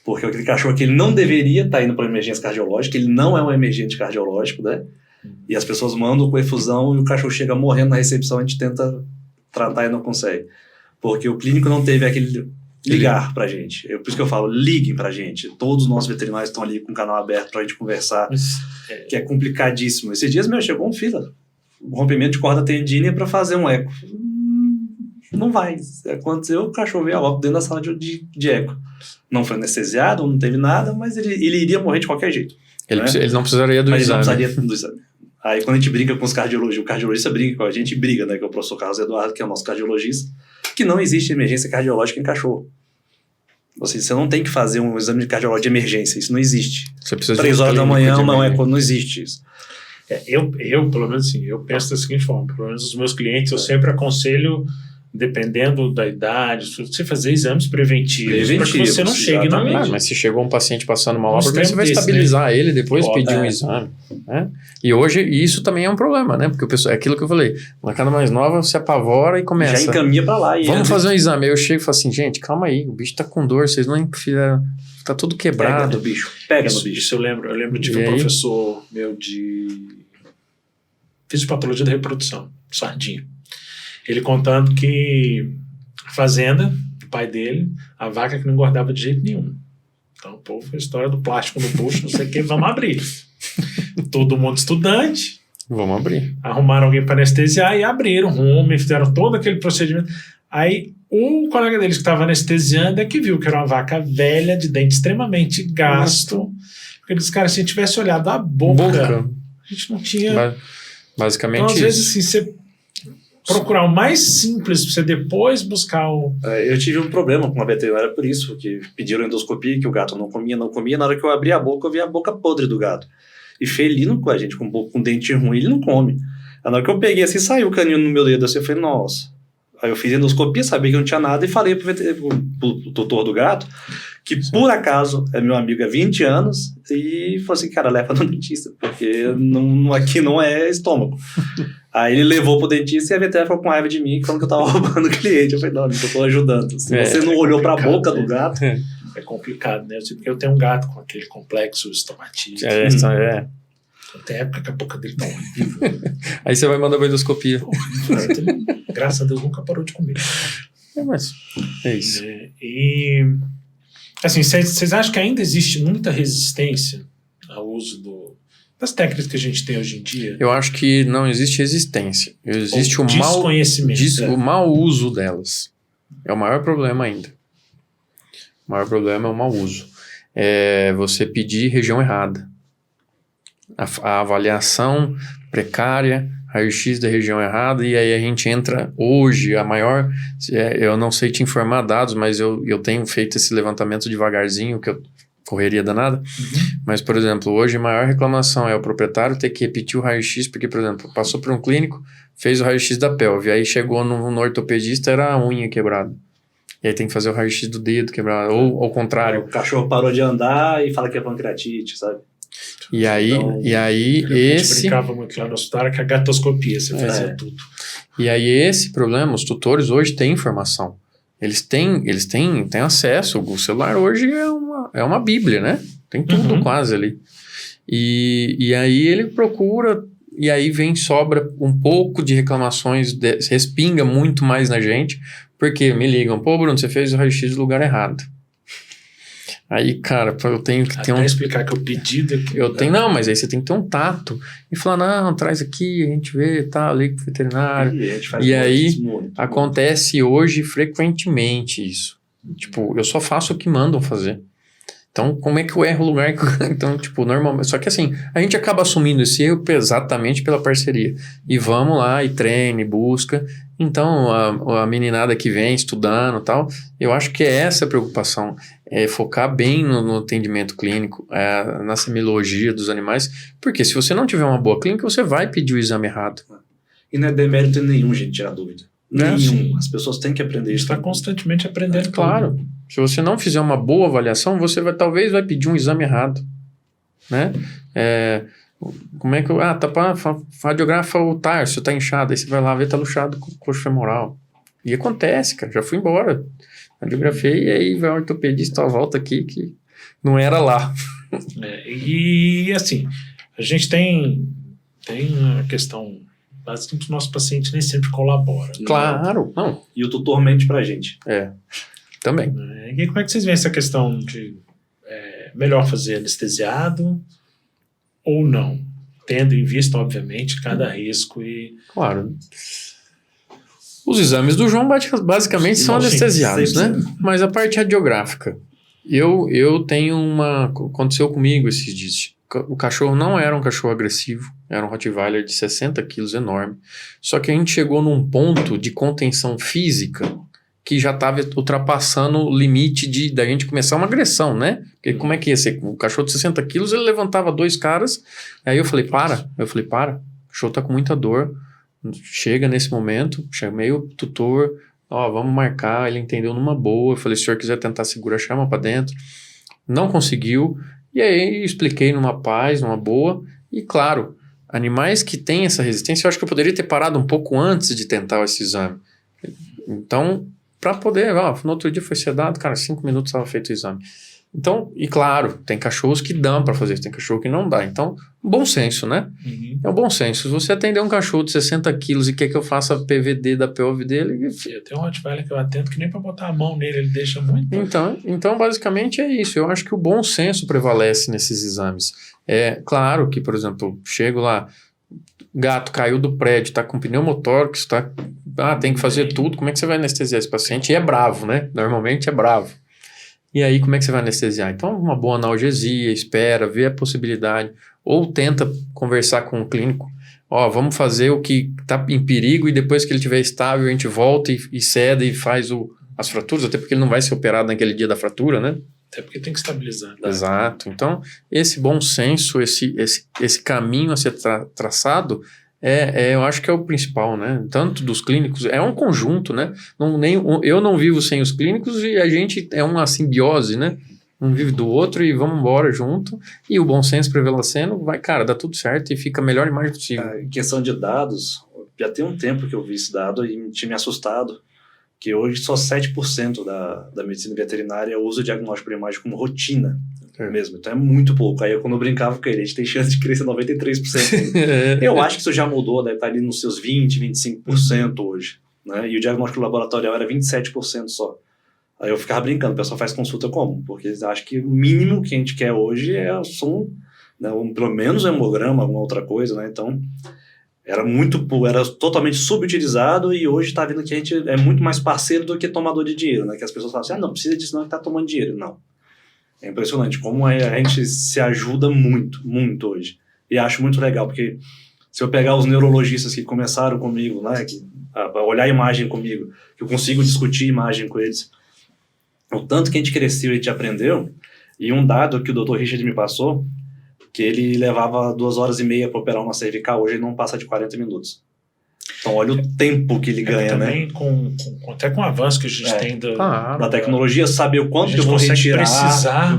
Porque aquele cachorro que ele não deveria estar indo para emergência cardiológica, ele não é um emergente cardiológico, né? E as pessoas mandam com efusão e o cachorro chega morrendo na recepção, a gente tenta tratar e não consegue. Porque o clínico não teve aquele ligar pra gente. Por isso que eu falo, liguem pra gente. Todos os nossos veterinários estão ali com o canal aberto pra gente conversar, que é complicadíssimo. Esses dias, chegou um fila. Um rompimento de corda tendínea pra fazer um eco. Não vai. Aconteceu, o cachorro veio a óbito dentro da sala de eco. Não foi anestesiado, não teve nada, mas ele iria morrer de qualquer jeito. Ele não precisaria do exame. Ele não precisaria do exame. Aí quando a gente brinca com os cardiologistas, o cardiologista brinca com a gente, briga, né, que é o professor Carlos Eduardo, que é o nosso cardiologista, que não existe emergência cardiológica em cachorro. Ou seja, você não tem que fazer um exame de cardiológico de emergência, isso não existe. Você precisa 3 horas da manhã não existe isso. Eu, pelo menos assim, eu penso da seguinte forma, pelo menos os meus clientes, eu sempre aconselho, dependendo da idade, você fazer exames preventivos para que você não chegue na mente. Mas se chegou um paciente passando mal, você vai desse, estabilizar ele, depois pedir um exame. Né? E hoje, isso também é um problema, né? Porque o pessoal, é aquilo que eu falei, uma molecada mais nova se apavora e começa. Já encaminha para lá. Vamos fazer um exame. Aí eu chego e falo assim, gente, calma aí, o bicho tá com dor, vocês não fizeram, tá tudo quebrado. Pega no bicho. Isso eu lembro de um professor meu de fisiopatologia da reprodução, Sardinha. Ele contando que a fazenda, do pai dele, a vaca que não engordava de jeito nenhum. Então, pô, foi a história do plástico no bucho, não sei o que, vamos abrir. Todo mundo estudante. Vamos abrir. Arrumaram alguém para anestesiar e abriram rumo, e fizeram todo aquele procedimento. Aí, um colega deles que estava anestesiando é que viu que era uma vaca velha, de dente extremamente gasto. Porque eles, cara, se a gente tivesse olhado a boca, a gente não tinha... Basicamente então, às vezes, assim, você procurar o mais simples para você depois buscar o... Eu tive um problema com a veterinária por isso, que pediram endoscopia, que o gato não comia. Na hora que eu abri a boca, eu vi a boca podre do gato. E felino com a gente, com dente ruim, ele não come. Na hora que eu peguei assim, saiu o canino no meu dedo, assim, eu falei, nossa. Aí eu fiz endoscopia, sabia que não tinha nada, e falei pro tutor do gato, que por acaso é meu amigo há 20 anos, e falou assim, cara, leva no dentista, porque aqui não é estômago. Aí ele levou pro dentista e a veterinária ficou com raiva de mim, falando que eu tava roubando o cliente. Eu falei, não, eu tô ajudando. Se você não olhou pra boca do gato... É complicado, né? Porque eu tenho um gato com aquele complexo estomatite. Tem época que a boca dele tá horrível. Aí você vai mandar pra endoscopia. Graças a Deus nunca parou de comer. Mas é isso. E assim, vocês acham que ainda existe muita resistência ao uso das técnicas que a gente tem hoje em dia? Eu acho que não existe resistência. Existe o desconhecimento. O mau uso delas. É o maior problema ainda. O maior problema é o mau uso. É você pedir região errada. A avaliação precária, raio-x da região errada, e aí a gente entra hoje, eu não sei te informar dados, mas eu tenho feito esse levantamento devagarzinho, que eu correria danada, mas, por exemplo, hoje a maior reclamação é o proprietário ter que repetir o raio-x, porque, por exemplo, passou por um clínico, fez o raio-x da pelve, aí chegou no ortopedista, era a unha quebrada. E aí tem que fazer o raio-x do dedo quebrado, ou ao contrário. O cachorro parou de andar e fala que é pancreatite, sabe? E aí A gente brincava muito lá no hospital, que a gatoscopia, você fazia tudo. E aí esse problema, os tutores hoje têm informação. Eles têm acesso, o celular hoje é uma bíblia, né? Tem tudo quase ali. E aí ele procura e aí sobra um pouco de reclamações, respinga muito mais na gente, porque me ligam, pô, Bruno, você fez o raio-x no lugar errado. Aí, cara, eu tenho que ter Até explicar que o pedido aqui. Não, mas aí você tem que ter um tato. E falar, não, traz aqui, a gente vê, tá, liga pro veterinário. E aí, acontece hoje frequentemente isso. Tipo, eu só faço o que mandam fazer. Então, como é que eu erro o lugar? Então, tipo, normalmente... Só que assim, a gente acaba assumindo esse erro exatamente pela parceria. E vamos lá, e treina, e busca. Então, a meninada que vem estudando e tal, eu acho que é essa a preocupação. É focar bem no atendimento clínico, na semiologia dos animais. Porque se você não tiver uma boa clínica, você vai pedir o exame errado. E não é demérito nenhum, gente, tirar dúvida. Nenhum. As pessoas têm que aprender isso. Está constantemente aprendendo. Claro. Se você não fizer uma boa avaliação, você talvez vai pedir um exame errado, né? Como é que tá para radiografa o tarso, tá inchado, aí você vai lá ver, tá luxado com o coxo femoral. E acontece, cara, já fui embora. Radiografei e aí vai o ortopedista, volta aqui que não era lá. E assim, a gente tem a questão básica que o nosso paciente nem sempre colabora. Claro, não. E o tutor mente pra gente. Também. E como é que vocês veem essa questão de melhor fazer anestesiado ou não? Tendo em vista, obviamente, cada risco e... Claro. Os exames do João basicamente são anestesiados, né? Mas a parte radiográfica. Eu tenho aconteceu comigo esses dias. O cachorro não era um cachorro agressivo, era um Rottweiler de 60 quilos, enorme. Só que a gente chegou num ponto de contenção física que já estava ultrapassando o limite da gente começar uma agressão, né? Porque como é que ia ser? O cachorro de 60 quilos, ele levantava 2 caras, aí eu falei, para, o cachorro tá com muita dor, chega nesse momento, chamei o tutor, vamos marcar, ele entendeu numa boa, eu falei, se o senhor quiser tentar segurar, chama para dentro. Não conseguiu, e aí expliquei numa paz, numa boa, e claro, animais que têm essa resistência, eu acho que eu poderia ter parado um pouco antes de tentar esse exame. Então, para poder, no outro dia foi sedado, cara, 5 minutos estava feito o exame. Então, e claro, tem cachorros que dão para fazer isso, tem cachorro que não dá. Então, bom senso, né? Uhum. É um bom senso. Se você atender um cachorro de 60 quilos e quer que eu faça PVD da pelve dele... Eu tenho um Rottweiler que eu atendo que nem para botar a mão nele, ele deixa muito. Então, basicamente é isso. Eu acho que o bom senso prevalece nesses exames. É claro que, por exemplo, chego lá, gato caiu do prédio, tá com pneumotórax, tem que fazer tudo. Como é que você vai anestesiar esse paciente? E é bravo, né? Normalmente é bravo. E aí, como é que você vai anestesiar? Então, uma boa analgesia, espera, vê a possibilidade, ou tenta conversar com o clínico. Vamos fazer o que está em perigo e depois que ele estiver estável, a gente volta e cede e faz as fraturas, até porque ele não vai ser operado naquele dia da fratura, né? Até porque tem que estabilizar. Né? Exato. Então, esse bom senso, esse caminho a ser traçado, eu acho que é o principal, né? Tanto dos clínicos, é um conjunto, né? Eu não vivo sem os clínicos e a gente é uma simbiose, né? Um vive do outro e vamos embora junto. E o bom senso prevalecendo, dá tudo certo e fica a melhor imagem possível. Em questão de dados, já tem um tempo que eu vi esse dado e tinha me assustado, que hoje só 7% da medicina veterinária usa o diagnóstico por imagem como rotina. Mesmo, então é muito pouco. Aí quando eu brincava com ele, a gente tem chance de crescer 93%. Eu acho que isso já mudou, deve estar ali nos seus 20%, 25% hoje, né? E o diagnóstico laboratorial era 27% só. Aí eu ficava brincando, o pessoal faz consulta como? Porque eles acham que o mínimo que a gente quer hoje é o som, né? Pelo menos um hemograma, alguma outra coisa, né? Então era totalmente subutilizado e hoje está vendo que a gente é muito mais parceiro do que tomador de dinheiro, né? Que as pessoas falam assim, não precisa disso não, que está tomando dinheiro. Não. É impressionante como a gente se ajuda muito, muito hoje. E acho muito legal, porque se eu pegar os neurologistas que começaram comigo, né, a olhar a imagem comigo, que eu consigo discutir imagem com eles, o tanto que a gente cresceu e a gente aprendeu, e um dado que o Dr. Richard me passou, que ele levava 2h30 para operar uma cervical, hoje ele não passa de 40 minutos. Então, olha o tempo que ele ganha, também, né? Até com o avanço que a gente tem da tecnologia, saber o quanto que eu vou retirar.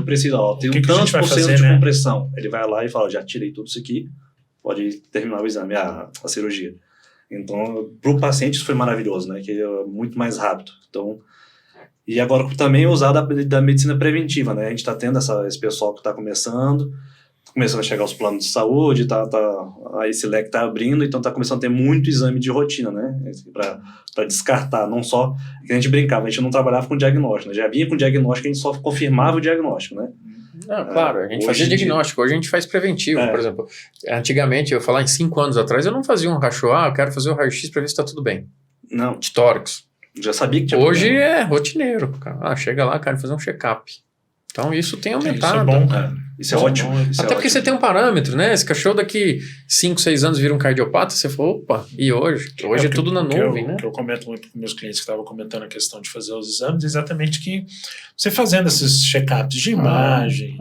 Precisar. Tem um tanto por cento de compressão. Ele vai lá e fala, já tirei tudo isso aqui, pode terminar o exame, a cirurgia. Então, para o paciente isso foi maravilhoso, né? Que é muito mais rápido. Então, e agora também usar da medicina preventiva, né? A gente está tendo esse pessoal que está começando, começando a chegar os planos de saúde, aí esse leque tá abrindo, então tá começando a ter muito exame de rotina, né? Para descartar, não só... Que a gente brincava, a gente não trabalhava com diagnóstico, né? Já vinha com diagnóstico, a gente só confirmava o diagnóstico, né? Claro, a gente fazia diagnóstico, hoje a gente faz preventivo, por exemplo. Antigamente, eu falar em 5 anos atrás, eu não fazia um raio, eu quero fazer o raio-x para ver se tá tudo bem. Não. De tórax. Já sabia que tinha Hoje problema. é rotineiro, cara. Chega lá, quero fazer um check-up. Então isso tem aumentado. Isso é bom, cara. Isso é ótimo. Até porque você tem um parâmetro, né? Esse cachorro daqui 5, 6 anos vira um cardiopata, você fala, opa, e hoje? Hoje é tudo na nuvem, né? O que eu comento muito com meus clientes que estavam comentando a questão de fazer os exames, exatamente que você fazendo esses check-ups de imagem,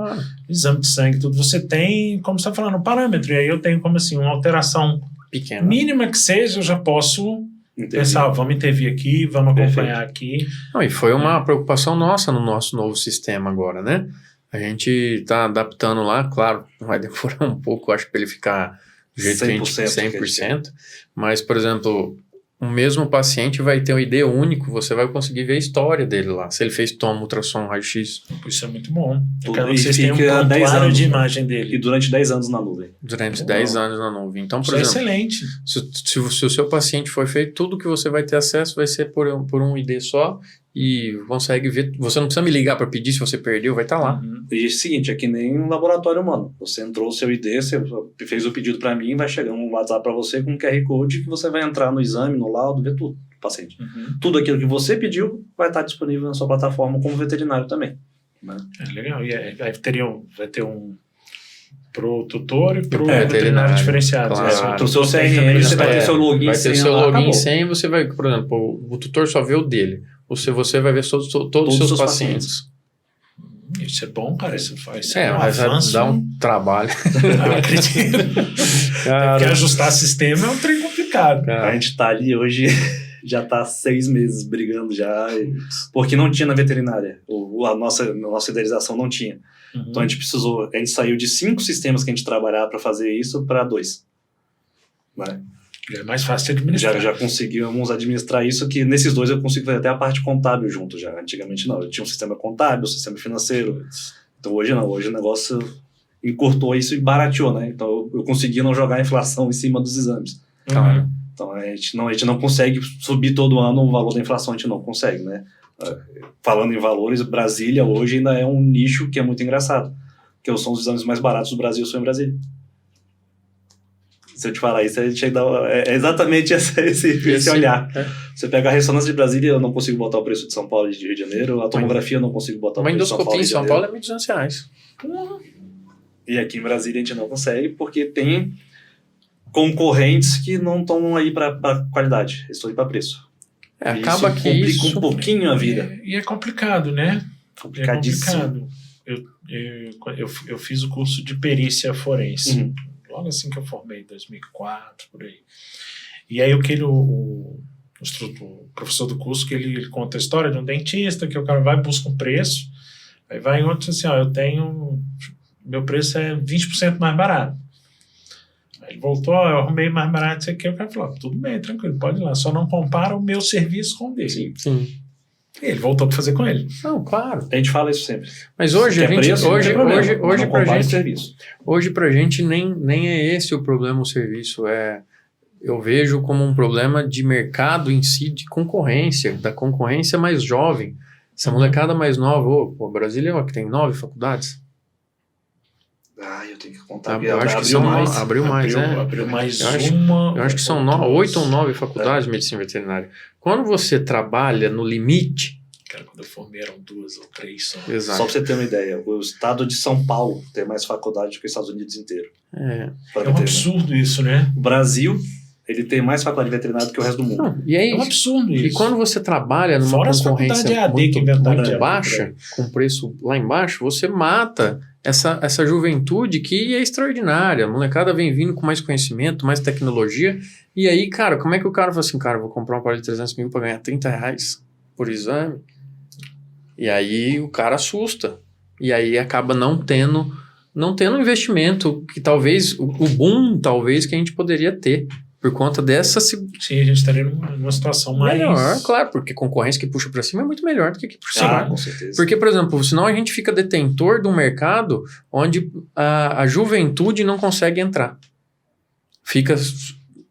exame de sangue, tudo, você tem, como você está falando, um parâmetro. E aí eu tenho como assim, uma alteração pequena, mínima que seja, eu já posso pensar, vamos intervir aqui, vamos acompanhar aqui. Não, e foi uma preocupação nossa no nosso novo sistema agora, né? A gente está adaptando lá, claro, vai demorar um pouco, acho, para ele ficar do jeito 100%, mas, por exemplo, o mesmo paciente vai ter um ID único, você vai conseguir ver a história dele lá, se ele fez tomo, ultrassom, raio-x. Isso é muito bom. Eu quero E que vocês tenham um prontuário de imagem dele. E durante 10 anos na nuvem. Durante 10 anos na nuvem. Então, por isso exemplo, é excelente. Se o seu paciente foi feito, tudo que você vai ter acesso vai ser por um ID só e consegue ver. Você não precisa me ligar para pedir se você perdeu, vai estar lá. E é o seguinte, é que nem um laboratório humano. Você entrou o seu ID, você fez o pedido para mim, vai chegar um WhatsApp para você com um QR Code que você vai entrar no exame, no laudo, ver tudo do paciente. Tudo aquilo que você pediu vai estar disponível na sua plataforma como veterinário também. Né? É legal. E aí vai ter um pro tutor e pro veterinário diferenciado. Claro. O seu CRM, você vai ter seu login e senha. Vai ter seu login e senha e você vai, por exemplo, o tutor só vê o dele. Você vai ver todos os seus pacientes. Isso é bom, cara. Isso faz mas vai dar um trabalho. Acredito. Porque ajustar sistema é um trem complicado. A gente tá ali hoje, já tá 6 meses brigando já, porque não tinha na veterinária. A nossa idealização não tinha. Então a gente saiu de 5 sistemas que a gente trabalhava para fazer isso para 2. Né? Já é mais fácil de administrar. Já conseguimos administrar isso, que nesses 2 eu consigo fazer até a parte contábil junto já. Antigamente não, eu tinha um sistema contábil, um sistema financeiro. Então hoje não, hoje o negócio encurtou isso e barateou, né? Então eu consegui não jogar a inflação em cima dos exames. Então a gente não consegue subir todo ano o valor da inflação, a gente não consegue, né? Falando em valores, Brasília hoje ainda é um nicho que é muito engraçado, porque são os exames mais baratos do Brasil, são em Brasília. Se eu te falar isso, é exatamente esse olhar. Você pega a ressonância de Brasília, eu não consigo botar o preço de São Paulo e de Rio de Janeiro, a tomografia eu não consigo botar o preço de São Paulo e de São Paulo é R$1.200. E aqui em Brasília a gente não consegue, porque tem concorrentes que não estão aí para qualidade, eles estão aí para preço. Acaba isso que complica isso um pouquinho a vida. E é complicado, né? Complicadíssimo. Eu fiz o curso de perícia forense. Logo assim que eu formei, em 2004, por aí. E aí o professor do curso, que ele conta a história de um dentista, que o cara vai, busca um preço, aí vai em outro assim, meu preço é 20% mais barato. Aí ele voltou, eu arrumei mais barato isso aqui, o cara falou, tudo bem, tranquilo, pode ir lá, só não compara o meu serviço com o dele. Sim. E ele voltou para fazer com ele. Não, claro. A gente fala isso sempre. Mas hoje a gente, hoje pra gente nem é esse o problema, o serviço eu vejo como um problema de mercado em si, de concorrência, da concorrência mais jovem. Essa molecada mais nova, Brasília que tem 9 faculdades. Eu tenho que contar. Eu acho que abriu mais. Abriu mais eu acho que são 8 ou 9 faculdades de medicina veterinária. Quando você trabalha no limite... Cara, quando eu formei eram 2 ou 3 só. Exato. Só pra você ter uma ideia, o estado de São Paulo tem mais faculdade do que os Estados Unidos inteiro. É um absurdo isso, né? O Brasil, ele tem mais faculdade veterinária do que o resto do mundo. Não, e aí, é um absurdo isso. E quando você trabalha numa concorrência muito baixa, com preço lá embaixo, você mata essa juventude que é extraordinária. A molecada vem vindo com mais conhecimento, mais tecnologia. E aí, cara, como é que o cara fala assim, cara, vou comprar um aparelho de 300 mil para ganhar R$30 por exame? E aí o cara assusta. E aí acaba não tendo investimento que talvez, o boom talvez que a gente poderia ter. por conta dessa... Sim, a gente estaria numa situação mais... Melhor, claro, porque concorrência que puxa para cima é muito melhor do que puxa para baixo. Com certeza. Porque, por exemplo, senão a gente fica detentor de um mercado onde a juventude não consegue entrar. Fica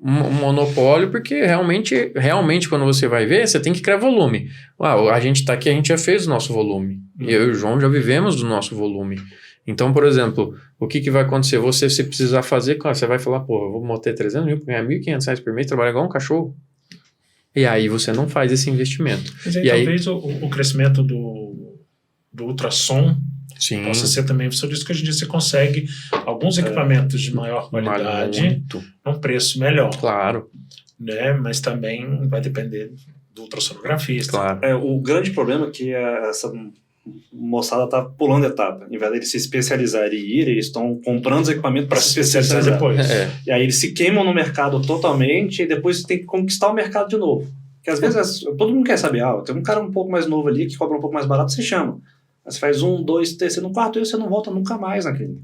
um monopólio, porque realmente quando você vai ver, você tem que criar volume. A gente está aqui, a gente já fez o nosso volume. Eu e o João já vivemos do nosso volume. Então, por exemplo, o que vai acontecer? Você, se precisar fazer, você vai falar, pô, eu vou manter 300 mil, ganhar R$1.500 por mês, trabalhar igual um cachorro. E aí você não faz esse investimento. Mas aí, talvez o crescimento do ultrassom possa ser também por isso que hoje em dia você consegue alguns equipamentos de maior qualidade num preço melhor. Claro. Né? Mas também vai depender do ultrassonografista. Claro. O grande problema é que essa moçada tá pulando etapa. Em vez de eles se especializarem e ir, eles estão comprando os equipamentos para se especializar depois. E aí eles se queimam no mercado totalmente e depois tem que conquistar o mercado de novo. Porque às vezes todo mundo quer saber, tem um cara um pouco mais novo ali que cobra um pouco mais barato, você chama. Aí você faz 1, 2, 3, no quarto e você não volta nunca mais na clínica.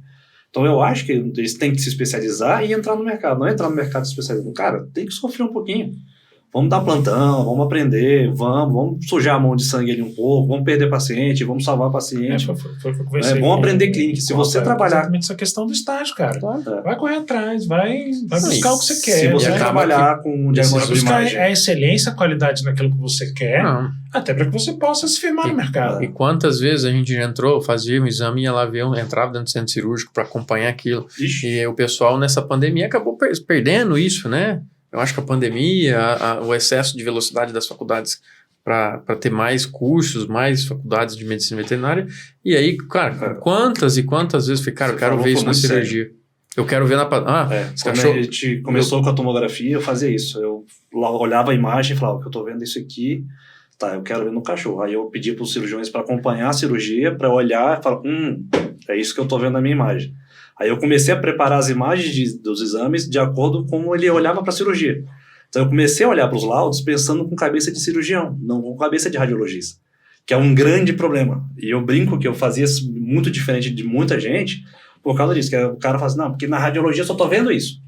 Então eu acho que eles têm que se especializar e entrar no mercado. Não entrar no mercado especializado. Cara, tem que sofrer um pouquinho. Vamos dar plantão, vamos aprender, vamos sujar a mão de sangue ali um pouco, vamos perder paciente, vamos salvar paciente. Foi o que eu conversei. Vamos aprender clínica. Se você trabalhar... Exatamente essa questão do estágio, cara. Claro. Vai correr atrás, vai buscar o que você quer. Se você trabalhar com um diagnóstico de imagem... a excelência, a qualidade naquilo que você quer, até para que você possa se firmar no mercado. E quantas vezes a gente já entrou, fazia um exame, ia lá ver, entrava dentro do centro cirúrgico para acompanhar aquilo. Ixi. E o pessoal nessa pandemia acabou perdendo isso, né? Eu acho que a pandemia, o excesso de velocidade das faculdades para ter mais cursos, mais faculdades de medicina veterinária. E aí, cara, quantas e quantas vezes eu falei, eu quero ver isso na cirurgia. Sério. Eu quero ver na... quando a gente começou com a tomografia, eu fazia isso. Eu olhava a imagem e falava, eu tô vendo isso aqui, eu quero ver no cachorro. Aí eu pedi para os cirurgiões para acompanhar a cirurgia, para olhar e falar, é isso que eu tô vendo na minha imagem. Aí eu comecei a preparar as imagens dos exames de acordo com como ele olhava para a cirurgia. Então eu comecei a olhar para os laudos pensando com cabeça de cirurgião, não com cabeça de radiologista, que é um grande problema. E eu brinco que eu fazia muito diferente de muita gente por causa disso, que o cara fala assim, não, porque na radiologia eu só estou vendo isso.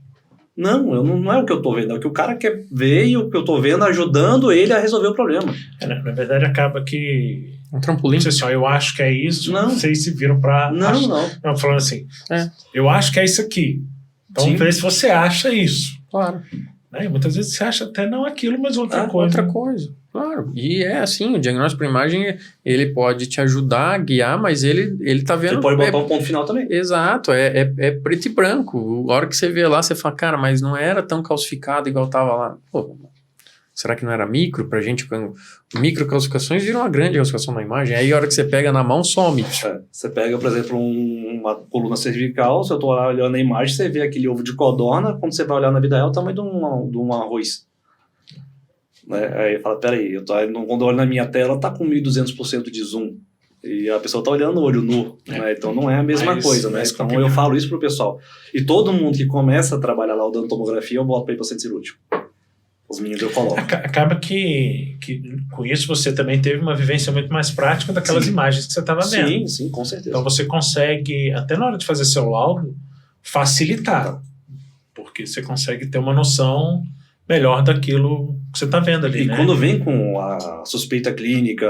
Não é o que eu estou vendo, é o que o cara quer ver e o que eu estou vendo ajudando ele a resolver o problema. Na verdade acaba que... Um trampolim. Não sei se eu acho que é isso. Não. Vocês se viram pra... Não, falando assim, eu acho que é isso aqui. Então, vê se você acha isso. Claro. Né? Muitas vezes você acha até não aquilo, mas outra coisa. Outra coisa, claro. E é assim, o diagnóstico por imagem, ele pode te ajudar a guiar, mas ele tá vendo... Você pode botar um ponto final também. Exato, é preto e branco. A hora que você vê lá, você fala, cara, mas não era tão calcificado igual tava lá. Pô, será que não era micro? Pra gente, micro calcificações viram uma grande calcificação na imagem. Aí a hora que você pega na mão, some. Você pega, por exemplo, uma coluna cervical, se eu tô olhando a imagem, você vê aquele ovo de codorna, quando você vai olhar na vida real, é o tamanho de um arroz. Né? Aí fala, peraí, quando eu olho na minha tela, tá com 1.200% de zoom. E a pessoa tá olhando no olho nu, né? Então não é a mesma coisa, né? Então eu falo isso pro pessoal. E todo mundo que começa a trabalhar lá dando tomografia, eu boto pra ir pro centro cirúrgico. Os meninos eu coloco. Acaba que com isso você também teve uma vivência muito mais prática daquelas imagens que você estava vendo. Sim, com certeza. Então você consegue, até na hora de fazer seu laudo, facilitar. Porque você consegue ter uma noção melhor daquilo que você está vendo ali, né? E quando vem com a suspeita clínica,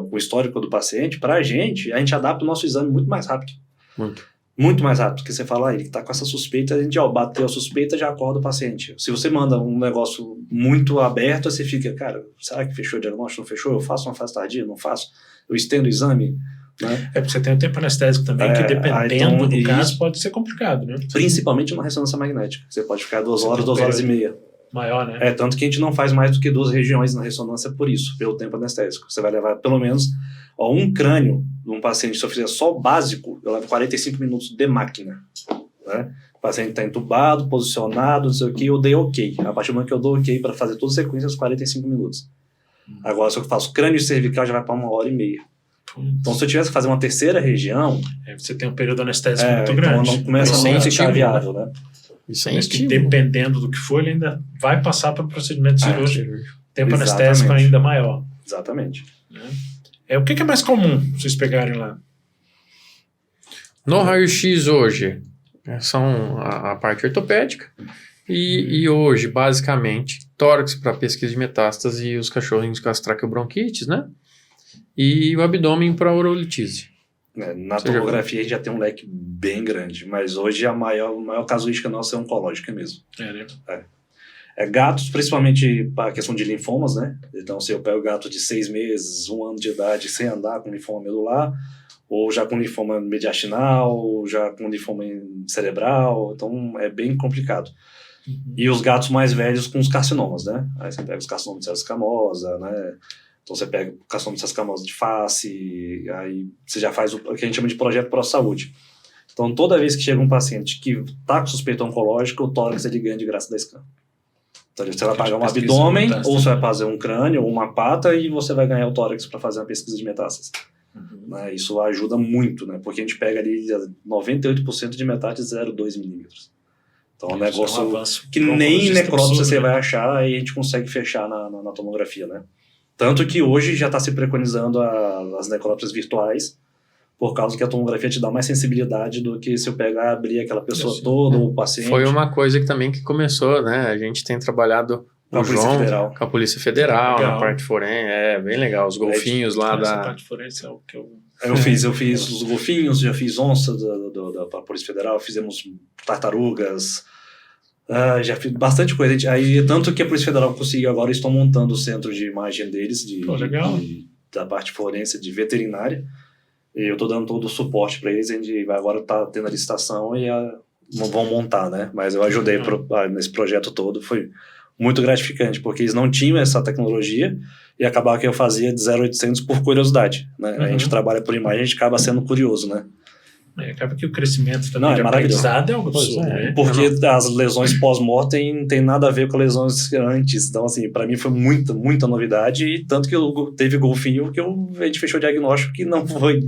com o histórico do paciente, a gente adapta o nosso exame muito mais rápido. Muito mais rápido, porque você fala, ele está com essa suspeita, a gente bateu a suspeita, já acorda o paciente. Se você manda um negócio muito aberto, você fica, cara, será que fechou o diagnóstico? Não fechou? Eu faço uma fase tardia? Não faço? Eu estendo o exame? Né? Porque você tem o tempo anestésico também, que dependendo do caso pode ser complicado, né? Principalmente uma ressonância magnética. Você pode ficar 2 horas, 2 horas e meia. Maior, né? Tanto que a gente não faz mais do que 2 regiões na ressonância por isso, pelo tempo anestésico. Você vai levar pelo menos um crânio de um paciente, se eu fizer só o básico, eu levo 45 minutos de máquina. Né? O paciente está entubado, posicionado, não sei o que, eu dei ok. A partir do momento que eu dou ok para fazer todas as sequências, 45 minutos. Agora, se eu faço crânio e cervical, já vai para 1h30. Então, se eu tivesse que fazer uma terceira região... você tem um período anestésico muito grande. Então, não começa a ficar viável, né? Mas que dependendo do que for, ele ainda vai passar para o procedimento cirúrgico. Tempo anestésico ainda maior. Exatamente. O que é mais comum vocês pegarem lá? No raio-x hoje, são a parte ortopédica E hoje, basicamente, tórax para pesquisa de metástase e os cachorrinhos com as traqueobronquites, né? E o abdômen para urolitise. Na tomografia a gente já tem um leque bem grande, mas hoje a maior casuística nossa é oncológica mesmo. Né? Gatos, principalmente para a questão de linfomas, né? Então, se eu pego gato de 6 meses, 1 ano de idade, sem andar com linfoma medular, ou já com linfoma mediastinal, ou já com linfoma cerebral, então é bem complicado. E os gatos mais velhos com os carcinomas, né? Aí você pega os carcinomas de célula escamosa, né? Então você pega o carcinoma de célula escamosa de face, aí você já faz o que a gente chama de projeto pró-saúde. Então toda vez que chega um paciente que está com suspeita oncológica, o tórax ele ganha de graça da scan. Então você vai pagar um abdômen, ou você vai fazer um crânio, ou uma pata, e você vai ganhar o tórax para fazer uma pesquisa de metástase. Né? Isso ajuda muito, né? Porque a gente pega ali 98% de metástase 0,2 milímetros. Então é um negócio que nem necrópsia você vai achar e a gente consegue fechar na tomografia, né? Tanto que hoje já está se preconizando as necrópsias virtuais, por causa que a tomografia te dá mais sensibilidade do que se eu pegar e abrir aquela pessoa toda, ou o paciente. Foi uma coisa que também que começou, né? A gente tem trabalhado com a Polícia Federal, na parte forense, bem legal, os golfinhos lá da... Essa parte forense é o que eu... Eu fiz os golfinhos, já fiz onça da Polícia Federal, fizemos tartarugas, já fiz bastante coisa. Aí, tanto que a Polícia Federal conseguiu agora, estão montando o centro de imagem deles, da parte forense de veterinária. E eu estou dando todo o suporte para eles, a gente vai agora tá tendo a licitação e vão montar, né? Mas eu ajudei nesse projeto todo, foi muito gratificante, porque eles não tinham essa tecnologia e acabava que eu fazia de 0800 por curiosidade, né? A gente trabalha por imagem, a gente acaba sendo curioso, né? Acaba que o crescimento também de aprendizado é algo absurdo, né? Porque as lesões pós-mortem não tem nada a ver com lesões antes. Então, assim, para mim foi muita novidade. E tanto que teve golfinho que a gente fechou o diagnóstico que não foi...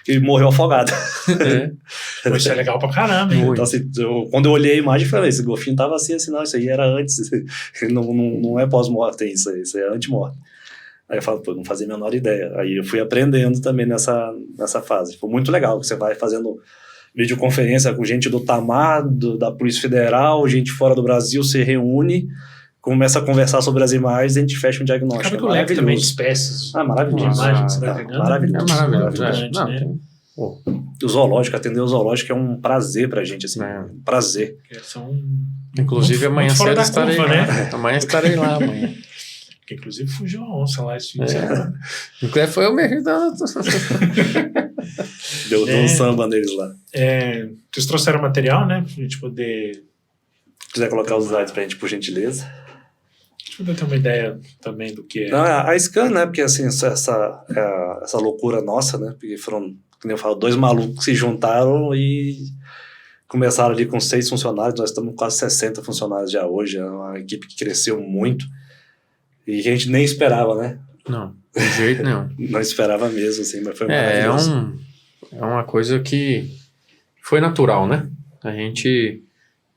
que ele morreu afogado. Isso é legal pra caramba, hein? Então, assim, quando eu olhei a imagem, eu falei, esse golfinho tava assim, não, isso aí era antes. Não é pós-mortem isso aí, isso é anti-morte. Aí eu falo, não fazia a menor ideia. Aí eu fui aprendendo também nessa fase. Foi muito legal, que você vai fazendo videoconferência com gente do TAMAR, da Polícia Federal, gente fora do Brasil, se reúne, começa a conversar sobre as imagens e a gente fecha um diagnóstico. Acaba que o leque também de espécies. Maravilhoso. De imagem que você vai pegando. Maravilhoso. É maravilhoso. Né? O zoológico, atender o zoológico é um prazer pra gente, assim, um prazer. Inclusive amanhã cedo estarei lá. Né? Amanhã estarei lá, amanhã. Que inclusive fugiu a onça lá esse fim de semana. Foi o mesmo. Deu um samba neles lá. Vocês trouxeram material, né? Pra gente poder... Se quiser colocar os slides pra gente, por gentileza. Deixa eu ter uma ideia também do que é. Não, a scan, né? Porque assim, essa loucura nossa, né? Porque foram, como eu falo, 2 malucos que se juntaram e começaram ali com 6 funcionários. Nós estamos com quase 60 funcionários já hoje. É uma equipe que cresceu muito. E que a gente nem esperava, né? Não, de jeito nenhum. Não esperava mesmo, assim, mas foi maravilhoso. É uma coisa que foi natural, né? A gente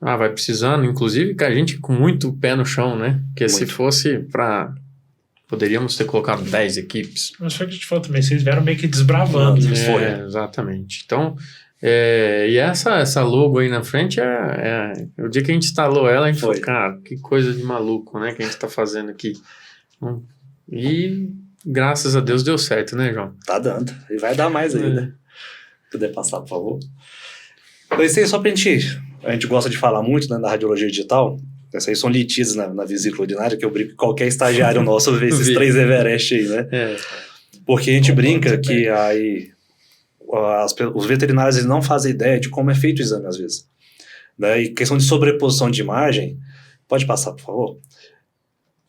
vai precisando, inclusive a gente com muito pé no chão, né? Porque se fosse para... Poderíamos ter colocado 10 equipes. Mas foi o que a gente falou também, vocês vieram meio que desbravando. Exatamente. Então, e essa logo aí na frente, o dia que a gente instalou ela, a gente falou, cara, que coisa de maluco, né? Que a gente tá fazendo aqui. E graças a Deus deu certo, né, João? Tá dando. E vai dar mais ainda. Puder passar, por favor. Isso aí só pra gente... A gente gosta de falar muito, né, da radiologia digital. Essas aí são litidas na vesícula urinária, que eu brinco que qualquer estagiário nosso vê esses 3 Everest aí, né? Porque a gente brinca que aí... os veterinários eles não fazem ideia de como é feito o exame, às vezes. Né? E questão de sobreposição de imagem... Pode passar, por favor?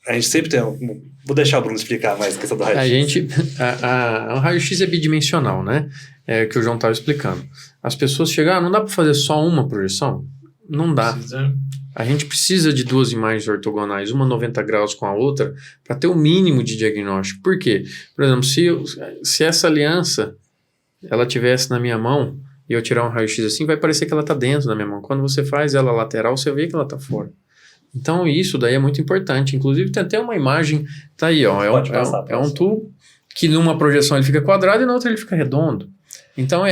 A gente sempre tem... Vou deixar o Bruno explicar mais a questão do raio-x. O raio-x é bidimensional, né? É o que o João estava explicando. As pessoas chegam, não dá para fazer só uma projeção? Não dá. A gente precisa de 2 imagens ortogonais, uma 90 graus com a outra, para ter o mínimo de diagnóstico. Por quê? Por exemplo, se essa aliança ela tivesse na minha mão e eu tirar um raio-x assim, vai parecer que ela está dentro da minha mão. Quando você faz ela lateral, você vê que ela está fora. Então, isso daí é muito importante. Inclusive, tem até uma imagem, tá aí, ó, é um tubo que numa projeção ele fica quadrado e na outra ele fica redondo. Então,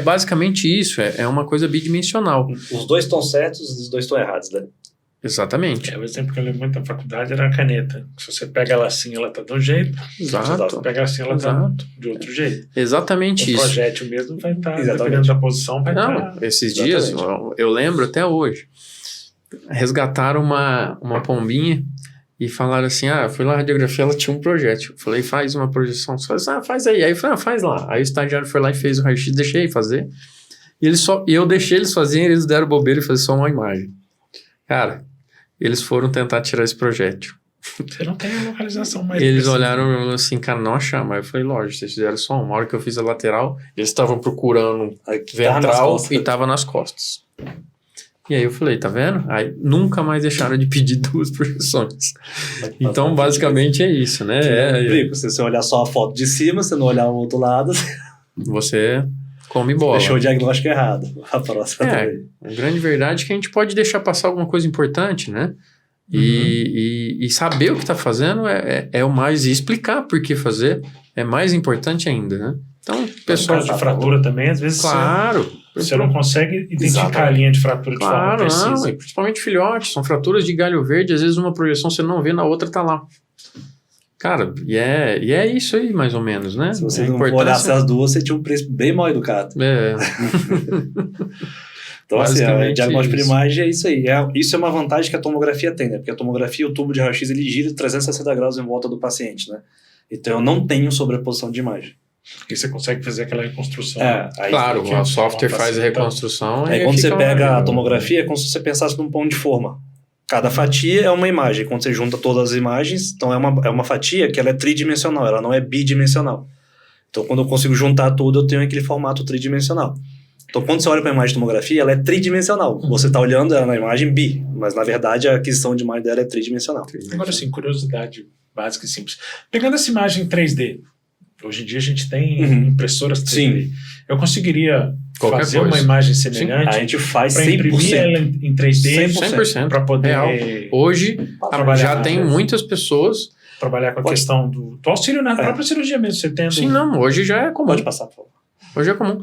basicamente isso, é uma coisa bidimensional. Os 2 estão certos, os 2 estão errados, né? Exatamente. O exemplo que eu lembro muito da faculdade era a caneta. Se você pega ela assim, ela tá de um jeito. Exato. Se você pega assim, ela tá de outro jeito. Exatamente O isso. projétil mesmo vai estar, Exatamente. dependendo da posição, vai Não, estar... esses dias, eu lembro até hoje, resgataram uma pombinha e falaram assim, eu fui lá na radiografia, ela tinha um projétil. Eu falei, faz uma projeção. Faz aí. Aí eu falei, faz lá. Aí o estagiário foi lá e fez o raio-x, deixei fazer. E eu deixei eles fazerem, eles deram bobeira e fazer só uma imagem. Cara, eles foram tentar tirar esse projétil. Você não tem a localização mais... Eles precisa. olharam assim, cara, não achar, mas eu falei, lógico, vocês fizeram só uma. A hora que eu fiz a lateral, eles estavam procurando ventral e tava nas costas. E aí eu falei, tá vendo? Aí nunca mais deixaram de pedir 2 projeções. Então, basicamente é isso, né? Se você olhar só a foto de cima, você não olhar o outro lado, você come bola. deixou o diagnóstico errado. A próxima também. A grande verdade é que a gente pode deixar passar alguma coisa importante, né? E saber o que está fazendo é o mais... E explicar por que fazer é mais importante ainda, né? Então, pessoal... No caso de fratura também, às vezes você não consegue identificar a linha de fratura de forma precisa. Não, e principalmente filhotes, são fraturas de galho verde, às vezes uma projeção você não vê, na outra tá lá. Cara, e é isso aí, mais ou menos, né? Se você não olhasse as duas, você tinha um preço bem mal educado. Então, assim, o diagnóstico por imagem é isso aí. Isso é uma vantagem que a tomografia tem, né? Porque a tomografia, o tubo de raio-x, ele gira 360 graus em volta do paciente, né? Então, eu não tenho sobreposição de imagem. Porque você consegue fazer aquela reconstrução. Claro, o software faz a reconstrução. Aí quando você pega a tomografia, é como se você pensasse num pão de forma. Cada fatia é uma imagem. Quando você junta todas as imagens, então é uma fatia que ela é tridimensional, ela não é bidimensional. Então, quando eu consigo juntar tudo, eu tenho aquele formato tridimensional. Então, quando você olha para a imagem de tomografia, ela é tridimensional. Você está olhando ela na imagem bi, mas, na verdade, a aquisição de imagem dela é tridimensional. Agora, assim, curiosidade básica e simples. Pegando essa imagem em 3D, hoje em dia a gente tem impressoras 3D. Sim. Eu conseguiria fazer uma imagem semelhante? A gente faz para 100%. imprimir ela em 3D 100%. para poder... Real. Hoje, já tem muitas pessoas... Trabalhar com a questão do auxílio na própria cirurgia mesmo. Você tendo... Sim, não. Hoje já é comum. Pode passar, por favor. Hoje é comum.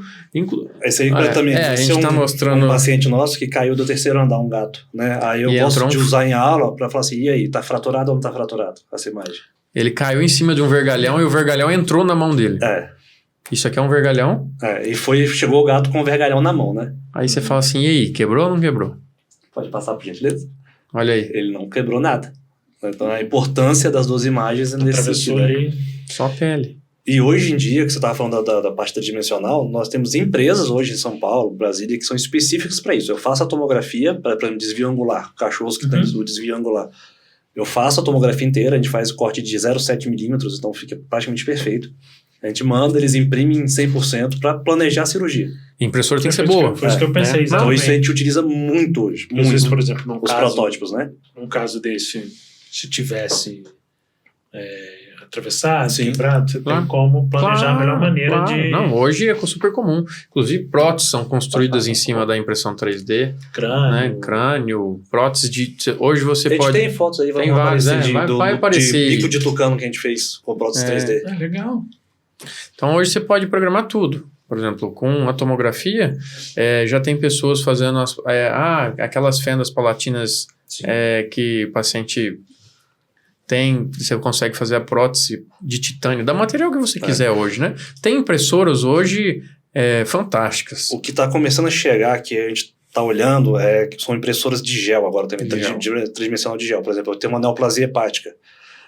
Esse aí também. A gente está mostrando... um paciente nosso que caiu do 3º andar, um gato, né? Aí eu gosto de usar em aula para falar assim, e aí, tá fraturado ou não tá fraturado essa imagem? Ele caiu em cima de um vergalhão e o vergalhão entrou na mão dele. Isso aqui é um vergalhão? E chegou o gato com o vergalhão na mão, né? Aí você fala assim, e aí, quebrou ou não quebrou? Pode passar, por gentileza? Olha aí. Ele não quebrou nada. Então a importância das 2 imagens é nesse sentido. Ali. Só a pele. E hoje em dia, que você estava falando da parte tridimensional, nós temos empresas hoje em São Paulo, Brasília, que são específicas para isso. Eu faço a tomografia para desvio angular, cachorros que têm o desvio angular. Eu faço a tomografia inteira, a gente faz o corte de 0,7 milímetros, então fica praticamente perfeito. A gente manda, eles imprimem em 100% para planejar a cirurgia. A impressora tem que ser boa. Foi isso que eu pensei, Então isso a gente utiliza muito hoje. Às vezes, por exemplo, os protótipos, né? Num caso desse, se tivesse atravessado, quebrado, você tem como planejar a melhor maneira de... Não, hoje é super comum. Inclusive, próteses são construídas em cima da impressão 3D. Crânio, próteses de... Hoje você pode... A gente tem fotos aí, tem várias, vai aparecer. De bico de tucano que a gente fez com prótese 3D. Legal. Então, hoje você pode programar tudo. Por exemplo, com a tomografia, já tem pessoas fazendo aquelas fendas palatinas que o paciente tem, você consegue fazer a prótese de titânio, da material que você quiser hoje, né? Tem impressoras hoje fantásticas. O que está começando a chegar, que a gente está olhando, que são impressoras de gel agora também, tridimensional de gel. Por exemplo, eu tenho uma neoplasia hepática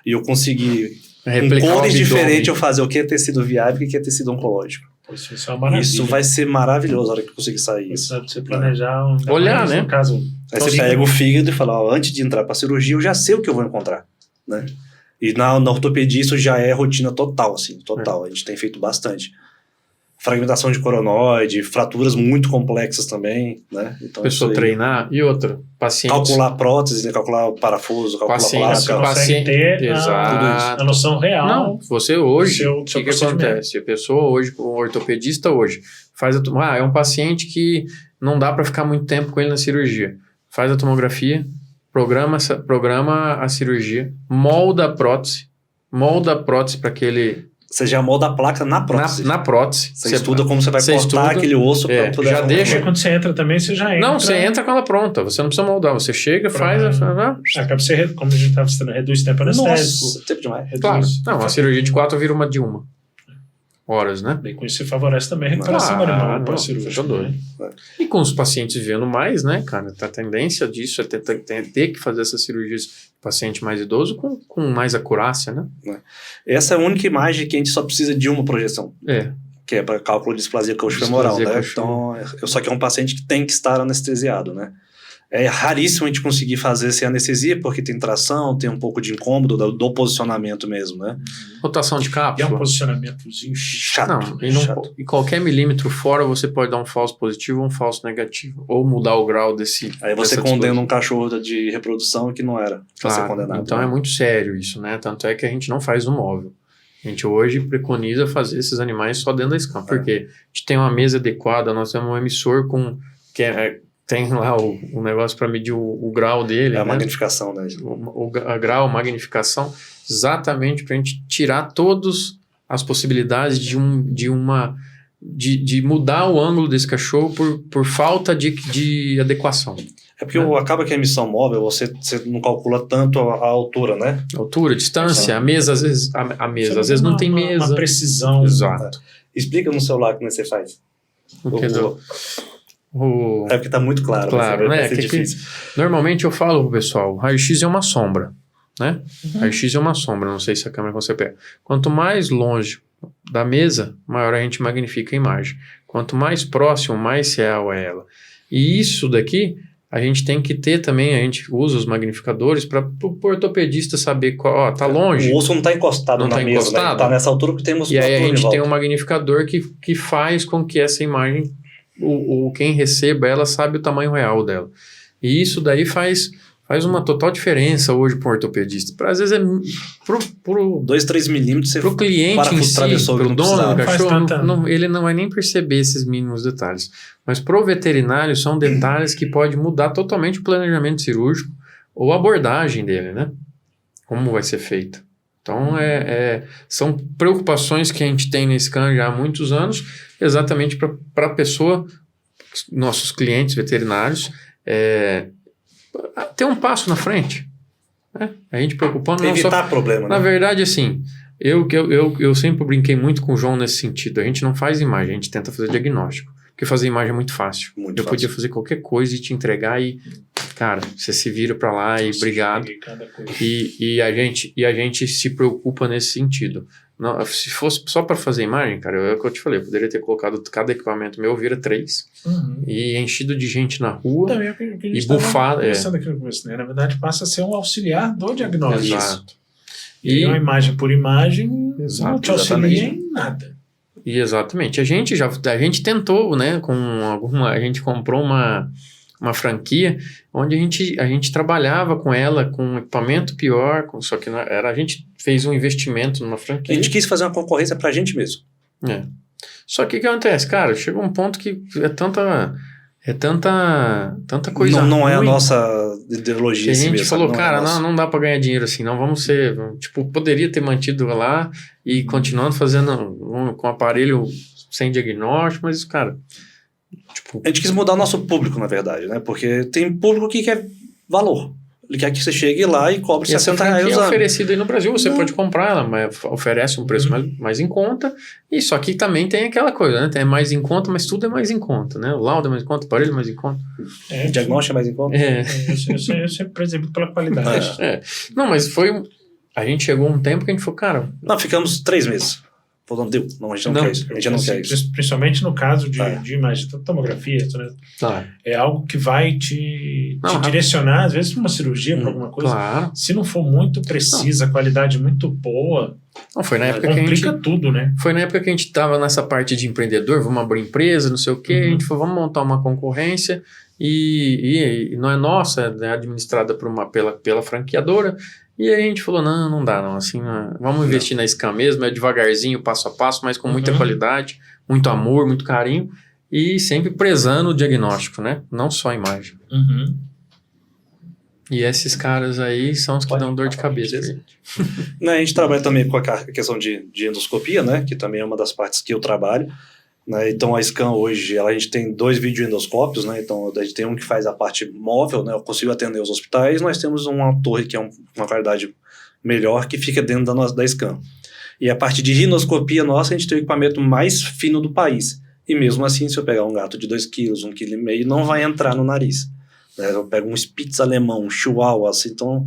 e eu consegui, com cores diferentes, eu fazer o que é tecido viável e o que é tecido oncológico. Isso é uma maravilha. Isso vai ser maravilhoso a hora que eu conseguir sair isso. Você planejar olhar, né? No caso, aí você pega o fígado e fala, antes de entrar para a cirurgia, eu já sei o que eu vou encontrar, né? E na ortopedia isso já é rotina total, assim, total. A gente tem feito bastante. Fragmentação de coronoide, fraturas muito complexas também, né? Então, pessoa treinar e outra, paciente. Calcular prótese, né? Calcular parafuso, calcular placa. Consegue ter a noção real. Não, você hoje, o que acontece? A pessoa hoje, um ortopedista hoje, faz é um paciente que não dá para ficar muito tempo com ele na cirurgia. Faz a tomografia, programa a cirurgia, molda a prótese para aquele Você já molda a placa na prótese. Na prótese. Você estuda como você vai cortar aquele osso para poder... Já deixa... Porque quando você entra também, você já entra... Não, você entra com ela pronta. Você não precisa moldar. Você chega, faz... Acaba você, como a gente estava citando, reduz o tempo anestésico. Nossa, tempo demais. Reduz, claro. Não, a cirurgia de 4 vira uma de 1 horas, né? Bem, com isso você favorece também a recuperação animal pós-cirúrgica. E com os pacientes vivendo mais, né, cara? A tendência disso é ter que fazer essas cirurgias paciente mais idoso com mais acurácia, né? Essa é a única imagem que a gente só precisa de uma projeção. Que é para cálculo de displasia coxofemoral, né? Então, só que é um paciente que tem que estar anestesiado, né? É raríssimo a gente conseguir fazer sem anestesia, porque tem tração, tem um pouco de incômodo do posicionamento mesmo, né? Rotação de cápsula. E é um posicionamentozinho chato. E qualquer milímetro fora você pode dar um falso positivo ou um falso negativo. Ou mudar o grau desse... Aí você condena um cachorro de reprodução que não era para ser condenado. Então é muito sério isso, né? Tanto é que a gente não faz no móvel. A gente hoje preconiza fazer esses animais só dentro da escama. Porque a gente tem uma mesa adequada, nós temos um emissor tem lá o negócio para medir o grau dele. A magnificação, né? O grau, magnificação, exatamente para a gente tirar todas as possibilidades de mudar o ângulo desse cachorro por falta de adequação. É porque acaba que a emissão móvel, você não calcula tanto a altura, né? Altura, distância, a mesa, às vezes às vezes não tem mesa. Uma precisão. Exato. Explica no celular como você faz. É porque tá muito claro. Claro, né? Normalmente eu falo pro pessoal, raio-x é uma sombra, né? Raio-x é uma sombra, não sei se a câmera consegue pegar. Quanto mais longe da mesa, maior a gente magnifica a imagem. Quanto mais próximo, mais real é ela. E isso daqui, a gente tem que ter também, a gente usa os magnificadores para o ortopedista saber qual, tá longe. O osso não está encostado na mesa, né? Tá nessa altura que temos. E aí a gente tem um magnificador que faz com que essa imagem, quem receba ela sabe o tamanho real dela. E isso daí faz uma total diferença hoje para o ortopedista. Às vezes é pro 2, 3 milímetros para o cliente em si, para o dono do cachorro, ele não vai nem perceber esses mínimos detalhes. Mas para o veterinário são detalhes que pode mudar totalmente o planejamento cirúrgico ou a abordagem dele, né? Como vai ser feita. Então, são preocupações que a gente tem na Scan já há muitos anos, exatamente para a pessoa, nossos clientes veterinários, ter um passo na frente. Né? A gente preocupando... Evitar problema, né? Na verdade, assim, eu sempre brinquei muito com o João nesse sentido. A gente não faz imagem, a gente tenta fazer diagnóstico. Porque fazer imagem é muito fácil. Podia fazer qualquer coisa e te entregar e... Cara, você se vira para lá e obrigado. E a gente se preocupa nesse sentido. Não, se fosse só para fazer imagem, cara, é o que eu te falei, eu poderia ter colocado cada equipamento meu, vira 3. E enchido de gente na rua. Então, e bufado. Pensando aqui no começo, né? Na verdade, passa a ser um auxiliar do diagnóstico. Exato. E uma imagem por imagem não te auxilia em nada. E exatamente. A gente tentou, né? A gente comprou uma franquia onde a gente trabalhava com ela com um equipamento pior, só que a gente fez um investimento numa franquia. A gente quis fazer uma concorrência pra gente mesmo. Só que o que acontece? Cara, chega um ponto que é tanta coisa não ruim, é a nossa ideologia. Que a gente falou, cara, não dá pra ganhar dinheiro assim, não vamos ser... Tipo, poderia ter mantido lá e continuando fazendo com aparelho sem diagnóstico, mas, cara... Tipo, a gente quis mudar o nosso público, na verdade, né? Porque tem público que quer valor. Ele quer que você chegue lá e cobre R$60 reais. É oferecido aí no Brasil, você pode comprar ela, mas oferece um preço mais em conta. E só que também tem aquela coisa, né? Tem mais em conta, mas tudo é mais em conta, né? O laudo é mais em conta, o aparelho é mais em conta. O diagnóstico é mais em conta. Eu sempre prezo pela qualidade. Não, mas a gente chegou um tempo que a gente falou, cara... Não, ficamos 3 meses. Não, a gente não quer isso. A gente não quer isso. Principalmente no caso de imagem, tomografia, né? É algo que vai te direcionar, às vezes, para uma cirurgia, para alguma coisa. Claro. Se não for muito precisa, a qualidade muito boa, foi na época complica tudo, né? Foi na época que a gente estava nessa parte de empreendedor, vamos abrir empresa, não sei o quê, a gente falou, vamos montar uma concorrência e não é nossa, é administrada pela franqueadora. E aí a gente falou, não dá não, assim, vamos investir na Scan mesmo, devagarzinho, passo a passo, mas com muita qualidade, muito amor, muito carinho, e sempre prezando o diagnóstico, né? Não só a imagem. E esses caras aí são os que dão dor de cabeça. Beleza. Né, a gente trabalha também com a questão de endoscopia, né, que também é uma das partes que eu trabalho. Né, então a Scan hoje, a gente tem 2 videoendoscópios, né, então a gente tem um que faz a parte móvel, né, eu consigo atender os hospitais, nós temos uma torre que é uma qualidade melhor que fica dentro da Scan. E a parte de rinoscopia nossa, a gente tem o equipamento mais fino do país. E mesmo assim, se eu pegar um gato de 2 quilos, 1,5 kg, não vai entrar no nariz. Né? Eu pego um Spitz alemão, um Chihuahua, assim, então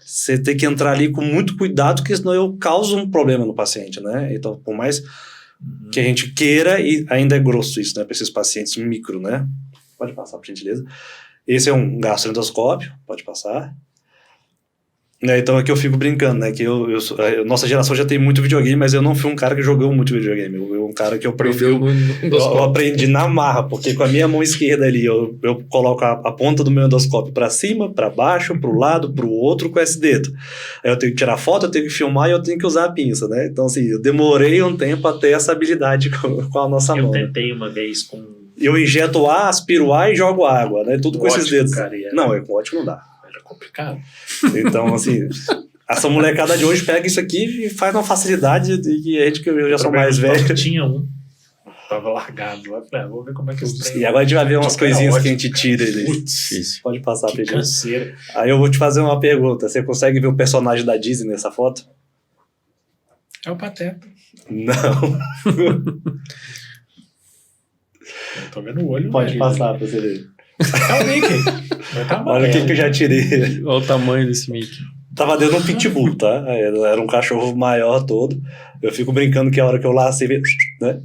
você tem que entrar ali com muito cuidado, porque senão eu causo um problema no paciente, né? Então, por mais que a gente queira, e ainda é grosso isso, né? Para esses pacientes micro, né? Pode passar, por gentileza. Esse é um gastroendoscópio, pode passar. Então aqui eu fico brincando, né? Que nossa geração já tem muito videogame, mas eu não fui um cara que jogou muito videogame. Eu um cara que eu aprendi na marra, porque com a minha mão esquerda ali, eu coloco a ponta do meu endoscópio para cima, para baixo, para o lado, para o outro com esse dedo. Aí eu tenho que tirar foto, eu tenho que filmar e eu tenho que usar a pinça, né? Então, assim, eu demorei um tempo a ter essa habilidade com a nossa mão. Eu tentei uma vez com... Eu injeto ar, aspiro ar e jogo água, né? Tudo com esses dedos. Cara, não, com ótimo não dá. Complicado. Então, assim, essa molecada de hoje pega isso aqui e faz uma facilidade e a gente que eu já sou mais velho. Tinha um, tava largado. Eu falei, vou ver como é que eu treino. E agora a gente vai ver umas coisinhas que a gente tira ali. Putz, pode passar, que canseira. Aí eu vou te fazer uma pergunta. Você consegue ver o personagem da Disney nessa foto? É o Pateta. Não. Eu tô vendo o olho. Pode passar pra você ver. É o Mickey. Olha o que eu já tirei. Olha o tamanho desse Mickey. Tava dentro de um pitbull, tá? Era um cachorro maior todo. Eu fico brincando que a hora que eu lacei, né?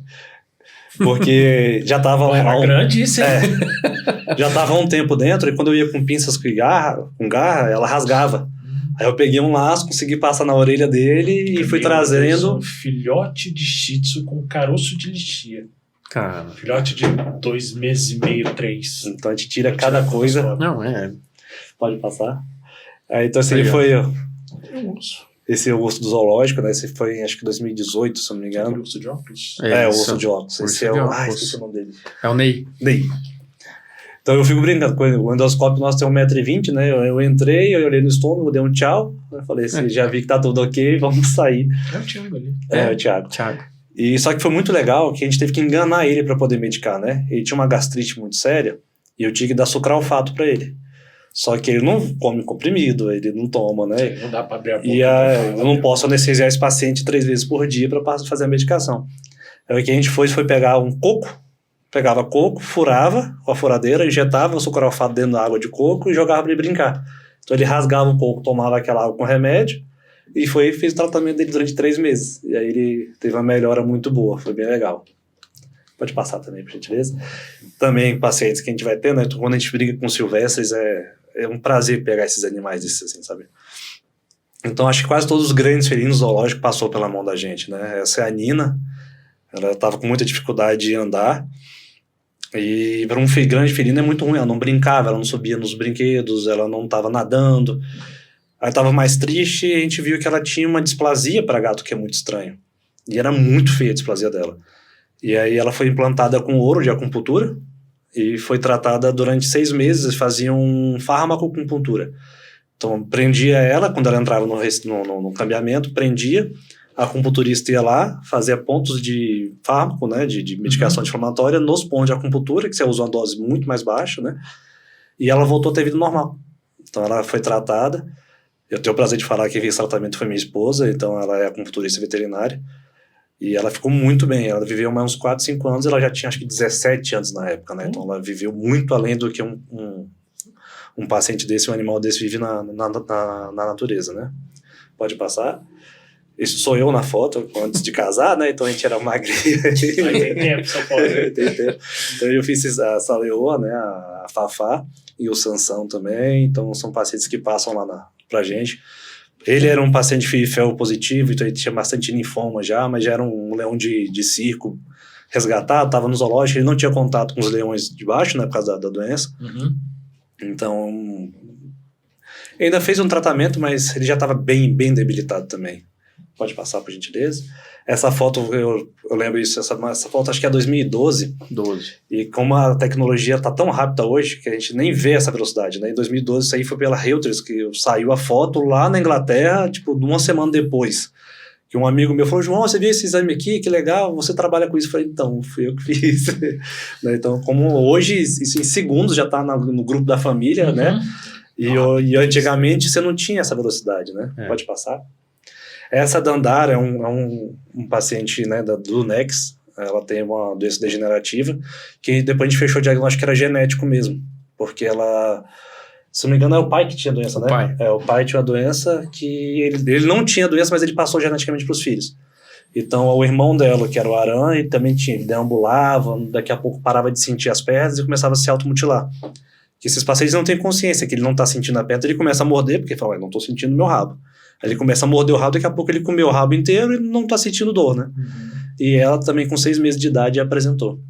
Porque já tava... Era grande isso, hein? Já tava há um tempo dentro e quando eu ia com pinças com garra, ela rasgava. Aí eu peguei um laço, consegui passar na orelha dele e fui trazendo... Um filhote de shih tzu com caroço de lixia. Cara. Filhote de 2 meses e meio, 3. Então a gente tira cada coisa. Não, é. Pode passar. Aí, então esse aí foi... Esse é o urso do zoológico, né? Esse foi, acho que 2018, se eu não me engano. O urso de óculos? É, o urso de óculos. Esse é o... esqueci o nome dele. É o Ney. Então eu fico brincando com ele. O endoscópio nosso tem 1,20 m, né? Eu entrei, eu olhei no estômago, dei um tchau. Eu falei assim, já vi que tá tudo ok, vamos sair. É o Thiago ali. É o Thiago. E só que foi muito legal que a gente teve que enganar ele para poder medicar, né? Ele tinha uma gastrite muito séria e eu tinha que dar sucralfato para ele. Só que ele não come comprimido, ele não toma, né? Não dá para abrir a boca. E eu não posso anestesiar esse paciente 3 vezes por dia para fazer a medicação. Aí o que a gente foi pegar um coco, pegava coco, furava com a furadeira, injetava o sucralfato dentro da água de coco e jogava para ele brincar. Então ele rasgava o coco, tomava aquela água com remédio e fez o tratamento dele durante 3 meses. E aí ele teve uma melhora muito boa, foi bem legal. Pode passar também, por gentileza. Também pacientes que a gente vai ter, né? Quando a gente briga com silvestres, é um prazer pegar esses animais desses, assim, sabe? Então acho que quase todos os grandes felinos zoológicos passou pela mão da gente, né? Essa é a Nina, ela estava com muita dificuldade de andar, e para um grande felino é muito ruim, ela não brincava, ela não subia nos brinquedos, ela não estava nadando, ela estava mais triste e a gente viu que ela tinha uma displasia para gato, que é muito estranho, e era muito feia a displasia dela. E aí ela foi implantada com ouro de acupuntura e foi tratada durante 6 meses, fazia um farmacoacupuntura. Então prendia ela, quando ela entrava no cambiamento, prendia, a acupunturista ia lá, fazia pontos de fármaco, né, de medicação anti-inflamatória nos pontos de acupuntura, que você usa uma dose muito mais baixa, né, e ela voltou a ter vida normal. Então ela foi tratada, eu tenho o prazer de falar que esse tratamento foi minha esposa, então ela é acupunturista veterinária, e ela ficou muito bem, ela viveu mais uns 4, 5 anos, ela já tinha acho que 17 anos na época, né, então ela viveu muito além do que um paciente desse, um animal desse vive na natureza, né. Pode passar. Esse sou eu na foto, antes de casar, né? Então a gente era magrinho. Tem tempo, só pode. Tem tempo. Então eu fiz essa leoa, né? A Fafá e o Sansão também. Então são pacientes que passam lá pra gente. Ele era um paciente fel positivo, então ele tinha bastante linfoma já, mas já era um leão de circo resgatado, estava no zoológico, ele não tinha contato com os leões de baixo, né? Por causa da doença. Uhum. Então... ainda fez um tratamento, mas ele já estava bem debilitado também. Pode passar, por gentileza. Essa foto, eu lembro isso, essa foto acho que é 2012. 12. E como a tecnologia está tão rápida hoje, que a gente nem vê essa velocidade, né? Em 2012, isso aí foi pela Reuters, que saiu a foto lá na Inglaterra, tipo, uma semana depois. Que um amigo meu falou, João, você viu esse exame aqui? Que legal, você trabalha com isso. Eu falei, então, fui eu que fiz. Né? Então, como hoje, isso em segundos já está no grupo da família, né? E antigamente você não tinha essa velocidade, né? Pode passar. Essa Dandara é um paciente, né, do NEX, ela tem uma doença degenerativa, que depois a gente fechou o diagnóstico que era genético mesmo, porque ela, se não me engano, é o pai que tinha a doença, né? O pai tinha a doença que ele não tinha a doença, mas ele passou geneticamente para os filhos. Então, o irmão dela, que era o Aran, ele também tinha, ele deambulava, daqui a pouco parava de sentir as pernas e começava a se automutilar. Que esses pacientes não têm consciência que ele não está sentindo a perna, ele começa a morder, porque ele fala, não estou sentindo meu rabo. Aí ele começa a morder o rabo, daqui a pouco ele comeu o rabo inteiro e não está sentindo dor, né? E ela também, com 6 meses de idade, apresentou.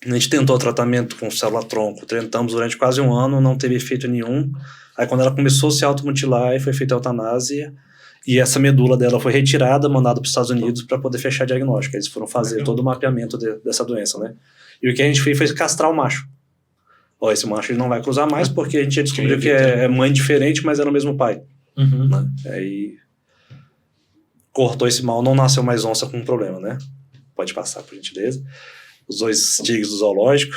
A gente tentou tratamento com célula-tronco, tentamos durante quase 1 ano, não teve efeito nenhum. Aí quando ela começou a se automutilar, foi feita a eutanásia, e essa medula dela foi retirada, mandada para os Estados Unidos para poder fechar diagnóstico. Eles foram fazer todo o mapeamento dessa doença, né? E o que a gente fez foi castrar o macho. Ó, esse macho ele não vai cruzar mais, porque a gente já descobriu que é mãe diferente, mas é no mesmo pai. Né? Aí cortou esse mal, não nasceu mais onça com problema, né? Pode passar, por gentileza. Os 2 tigres do zoológico,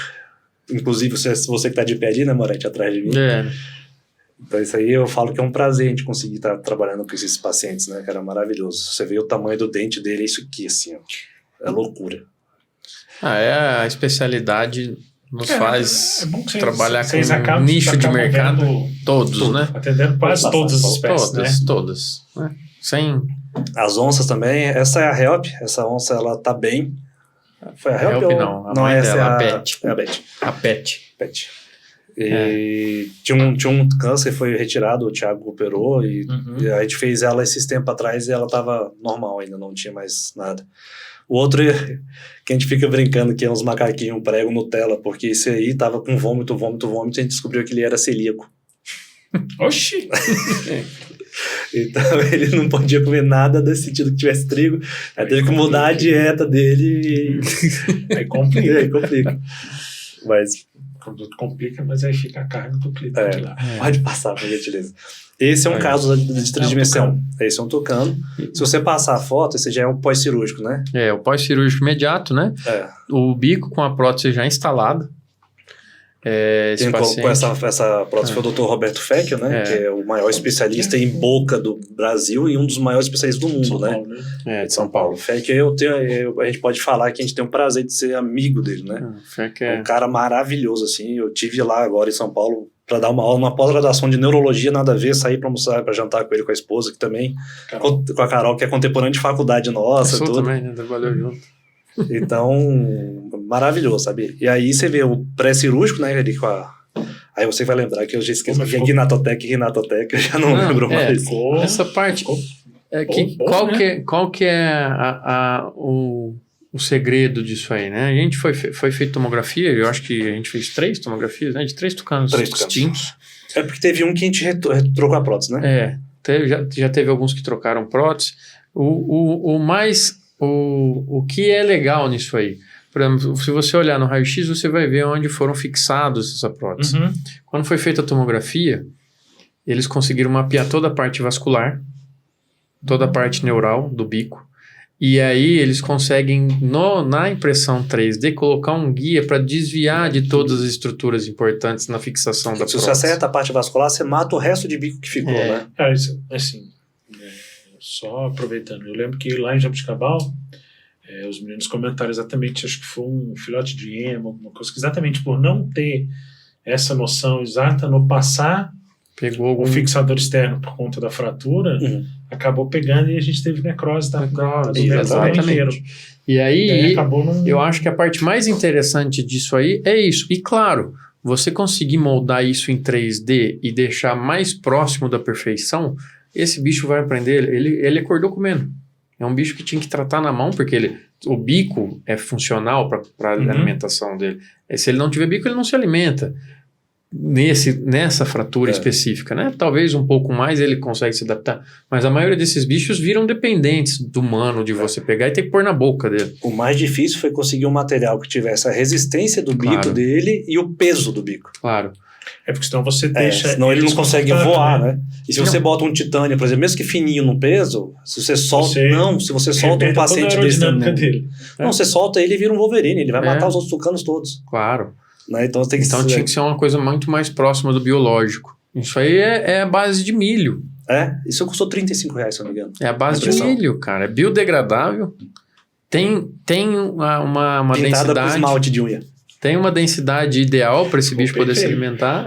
inclusive você que tá de pé ali, né, Moretti, atrás de mim. Então isso aí eu falo que é um prazer a gente conseguir estar trabalhando com esses pacientes, né, que era maravilhoso. Você vê o tamanho do dente dele, é isso aqui, assim, ó. É loucura. A especialidade nos faz trabalhar com um nicho de mercado todos, né? Atendendo quase todas as espécies, todas. Né? Sem... As onças também, essa é a Help, essa onça ela tá bem. Foi a Help ou... não, a mãe essa dela, é a Pet. É a Pet. A Pet. E tinha um câncer, foi retirado, o Thiago operou e a gente fez ela esses tempos atrás e ela tava normal ainda, não tinha mais nada. O outro que a gente fica brincando que é uns macaquinhos prego Nutella, porque esse aí tava com vômito, e a gente descobriu que ele era celíaco. Oxi! Então ele não podia comer nada desse sentido que tivesse trigo, aí teve que mudar a dieta dele e... Aí complica. Mas... Quando complica, mas aí fica a carne do cliente lá. Pode passar, por gentileza. Esse é um caso de tridimensão. Esse é um tucano. Se você passar a foto, esse já é um pós-cirúrgico, né? O pós-cirúrgico imediato, né? O bico com a prótese já instalada. Esse paciente... Com essa prótese foi o Dr. Roberto Fecchio, né? Que é o maior especialista em boca do Brasil e um dos maiores especialistas do mundo, né? De São Paulo. Fecchio, a gente pode falar que a gente tem o prazer de ser amigo dele, né? É um cara maravilhoso, assim. Eu tive lá agora em São Paulo para dar uma aula, uma pós-graduação de neurologia, nada a ver, sair para almoçar, para jantar com ele, com a esposa, que também, com a Carol, que é contemporânea de faculdade nossa. Eu sou também, né? Trabalhou junto. Então, maravilhoso, sabe? E aí você vê o pré-cirúrgico, né, ali com a... Aí você vai lembrar que eu já esqueci que é Gnatotec, eu já não lembro mais. Essa parte... Qual que é o segredo disso aí, né? A gente foi feito tomografia, eu acho que a gente fez 3 tomografias, né? De 3 tucanos distintos. É porque teve um que a gente trocou a prótese, né? Já teve alguns que trocaram prótese. O que é legal nisso aí? Por exemplo, se você olhar no raio-x, você vai ver onde foram fixados essa prótese. Quando foi feita a tomografia, eles conseguiram mapear toda a parte vascular, toda a parte neural do bico, e aí eles conseguem, na impressão 3D, colocar um guia para desviar de todas as estruturas importantes na fixação da prótese. Se você acerta a parte vascular, você mata o resto de bico que ficou, né? Isso, assim, só aproveitando, eu lembro que lá em Jabuticabal, os meninos comentaram exatamente, acho que foi um filhote de ema, alguma coisa, que exatamente por não ter essa noção exata no passar, pegou o fixador externo por conta da fratura, acabou pegando e a gente teve necrose do exatamente. Inteiro. E aí acabou eu acho que a parte mais interessante disso aí é isso. E claro, você conseguir moldar isso em 3D e deixar mais próximo da perfeição, esse bicho vai aprender, ele acordou comendo. É um bicho que tinha que tratar na mão, porque o bico é funcional para a alimentação dele. Se ele não tiver bico, ele não se alimenta. nessa fratura específica, né? Talvez um pouco mais ele consegue se adaptar, mas a maioria desses bichos viram dependentes do humano, de você pegar e ter que pôr na boca dele. O mais difícil foi conseguir um material que tivesse a resistência do bico dele e o peso do bico. Claro. É porque senão você deixa... senão ele não consegue voar, né? E se você bota um titânio, por exemplo, mesmo que fininho no peso, se você solta... se você solta um paciente desse... Não, você solta ele e vira um Wolverine, ele vai matar os outros tucanos todos. Claro. Né? Então tinha que ser uma coisa muito mais próxima do biológico. Isso aí é a base de milho. Isso custou R$35, se eu não me engano. É a base de milho, cara. É biodegradável. Tem uma Pintada densidade... com esmalte de unha. Tem uma densidade ideal para esse bicho poder se alimentar.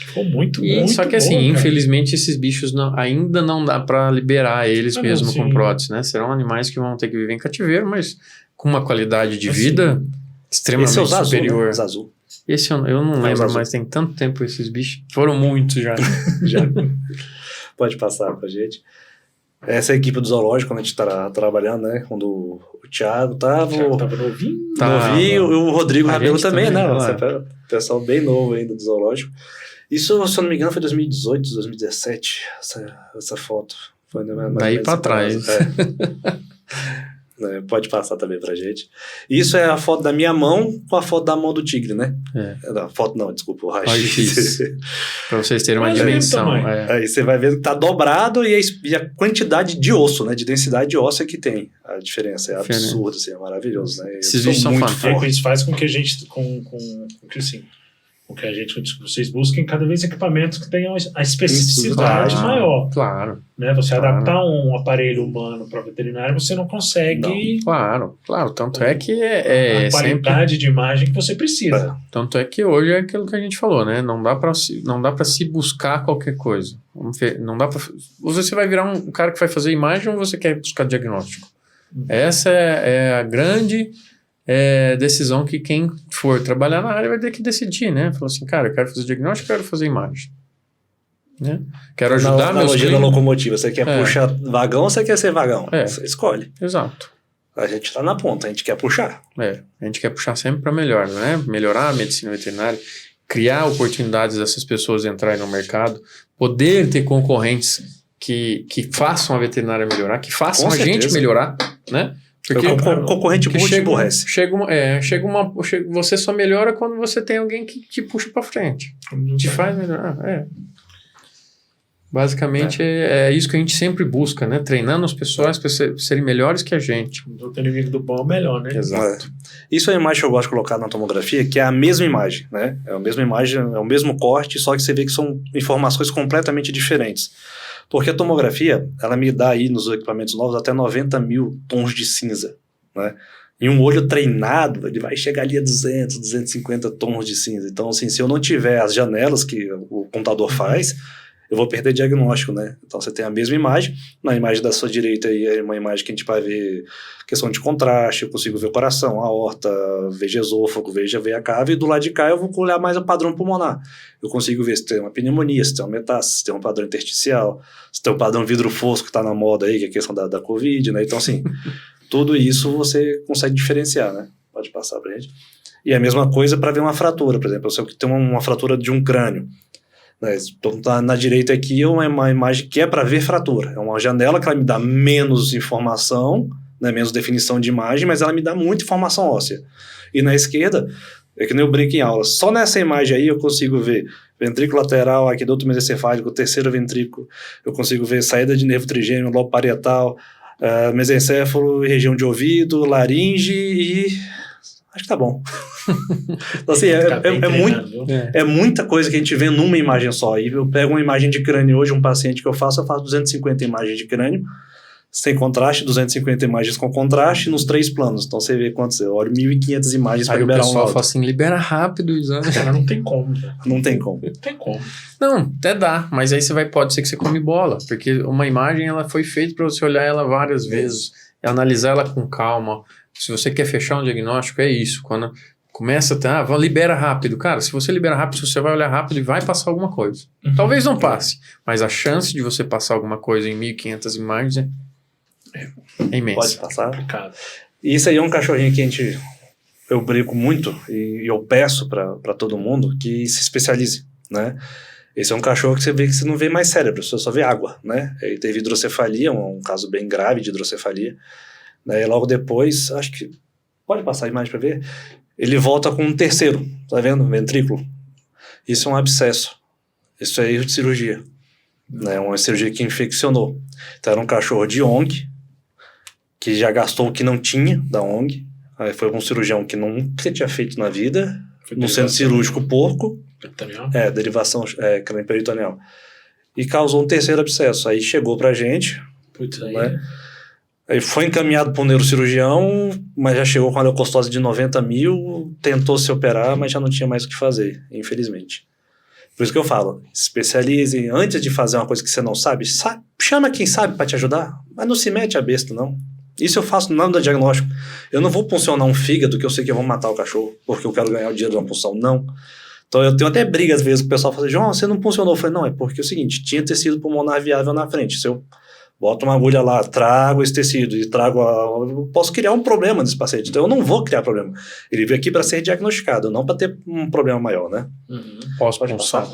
Ficou muito só que assim, infelizmente, esses bichos ainda não dá para liberar eles mesmo com prótese, né? Serão animais que vão ter que viver em cativeiro, mas com uma qualidade de vida extremamente superior. Esse é o azul. Esse eu não lembro, mas tem tanto tempo esses bichos. Foram muitos já. Pode passar pra gente. Essa é a equipe do zoológico, quando a gente tá trabalhando, né? Quando o Thiago tava novinho. E o Rodrigo Rabelo também, né? O pessoal bem novo ainda do zoológico. Isso, se eu não me engano, foi 2018, 2017, essa foto. Foi daí pra trás. Pode passar também pra gente. Isso é a foto da minha mão com a foto da mão do tigre, né? A foto não, desculpa, o raio-x. Pra vocês terem uma dimensão. Aí você vai ver que tá dobrado e a quantidade de osso, né? De densidade óssea que tem. A diferença é absurda, assim, é maravilhoso, né? Esses bichos são fantásticos. Isso faz com que a gente, o que vocês busquem cada vez equipamentos que tenham a especificidade maior. Claro. Né? Você adaptar um aparelho humano para veterinário, você não consegue... Claro. Tanto é que a qualidade de imagem que você precisa. Tanto é que hoje é aquilo que a gente falou, né? Não dá para se buscar qualquer coisa. Não dá para... Você vai virar um cara que vai fazer imagem ou você quer buscar diagnóstico? Essa é a grande... decisão que quem for trabalhar na área vai ter que decidir, né? Falou assim, cara, eu quero fazer diagnóstico, quero fazer imagem. Né? Quero ajudar meus clientes. Da locomotiva, você quer puxar vagão ou você quer ser vagão? Você escolhe. Exato. A gente tá na ponta, a gente quer puxar. A gente quer puxar sempre para melhor, né? Melhorar a medicina veterinária, criar oportunidades dessas pessoas entrarem no mercado, poder ter concorrentes que façam a veterinária melhorar, que façam a gente melhorar, né? Porque o concorrente burro te aborrece. Você só melhora quando você tem alguém que te puxa para frente. Te faz melhorar. Basicamente é isso que a gente sempre busca, né? Treinando as pessoas para serem melhores que a gente. O inimigo do bom é melhor, né? Exato. Isso é a imagem que eu gosto de colocar na tomografia, que é a mesma imagem, né? É a mesma imagem, é o mesmo corte, só que você vê que são informações completamente diferentes. Porque a tomografia, ela me dá aí nos equipamentos novos até 90 mil tons de cinza, né? E um olho treinado, ele vai chegar ali a 200, 250 tons de cinza. Então, assim, se eu não tiver as janelas que o computador faz, eu vou perder diagnóstico, né? Então, você tem a mesma imagem. Na imagem da sua direita aí é uma imagem que a gente vai ver questão de contraste, eu consigo ver o coração, a aorta, vejo esôfago, vejo a veia cava, e do lado de cá eu vou olhar mais o padrão pulmonar. Eu consigo ver se tem uma pneumonia, se tem uma metástase, se tem um padrão intersticial, se tem um padrão vidro fosco que está na moda aí, que é a questão da Covid, né? Então, assim, tudo isso você consegue diferenciar, né? Pode passar pra gente. E a mesma coisa para ver uma fratura, por exemplo, se eu tenho uma fratura de um crânio, né? Então, na direita aqui é uma imagem que é para ver fratura. É uma janela que ela me dá menos informação, né? Menos definição de imagem, mas ela me dá muita informação óssea. E na esquerda, é que nem eu brinco em aula, só nessa imagem aí eu consigo ver ventrículo lateral, aqueduto mesencefálico, terceiro ventrículo, eu consigo ver saída de nervo trigêmeo, lobo parietal, mesencéfalo, região de ouvido, laringe e... acho que tá bom. Então, assim, é muita coisa que a gente vê numa imagem só. E eu pego uma imagem de crânio hoje, um paciente que eu faço 250 imagens de crânio, sem contraste, 250 imagens com contraste, nos 3 planos. Então você vê quantos, eu olho 1.500 imagens para liberar um laudo. Aí o pessoal fala assim, libera rápido o exame. Cara, não tem como. Não tem como. Não tem como. Não, até dá, mas aí pode ser que você come bola, porque uma imagem ela foi feita para você olhar ela várias vezes, analisar ela com calma. Se você quer fechar um diagnóstico, é isso. Quando começa a libera rápido. Cara, se você libera rápido, você vai olhar rápido e vai passar alguma coisa. Talvez não passe, mas a chance de você passar alguma coisa em 1.500 imagens é imensa. Pode passar. E isso aí é um cachorrinho que eu brinco muito e eu peço para todo mundo que se especialize, né? Esse é um cachorro que você vê que você não vê mais cérebro, você só vê água, né? Ele teve hidrocefalia, um caso bem grave de hidrocefalia, né? E logo depois, acho que pode passar a imagem para ver, ele volta com um terceiro, tá vendo? Ventrículo. Isso é um abscesso. Isso é erro de cirurgia, né? Uma cirurgia que infeccionou. Então era um cachorro de ONG, que já gastou o que não tinha da ONG. Aí foi um cirurgião que nunca tinha feito na vida, no centro cirúrgico porco. Peritoneal? Derivação crânio peritoneal. E causou um terceiro abscesso. Aí chegou pra gente. Putz, aí... Né? Aí foi encaminhado para um neurocirurgião, mas já chegou com a leucostose de 90 mil, tentou se operar, mas já não tinha mais o que fazer, infelizmente. Por isso que eu falo, especialize antes de fazer uma coisa que você não sabe, chama quem sabe para te ajudar, mas não se mete a besta, não. Isso eu faço no nome do diagnóstico. Eu não vou puncionar um fígado que eu sei que eu vou matar o cachorro, porque eu quero ganhar o dinheiro de uma punção, não. Então eu tenho até briga às vezes com o pessoal, fala assim, João, você não puncionou? Eu falei, não, é porque é o seguinte, tinha tecido pulmonar viável na frente, se eu boto uma agulha lá, trago esse tecido e eu posso criar um problema nesse paciente. Então eu não vou criar problema. Ele veio aqui para ser diagnosticado, não para ter um problema maior, né? Pode passar.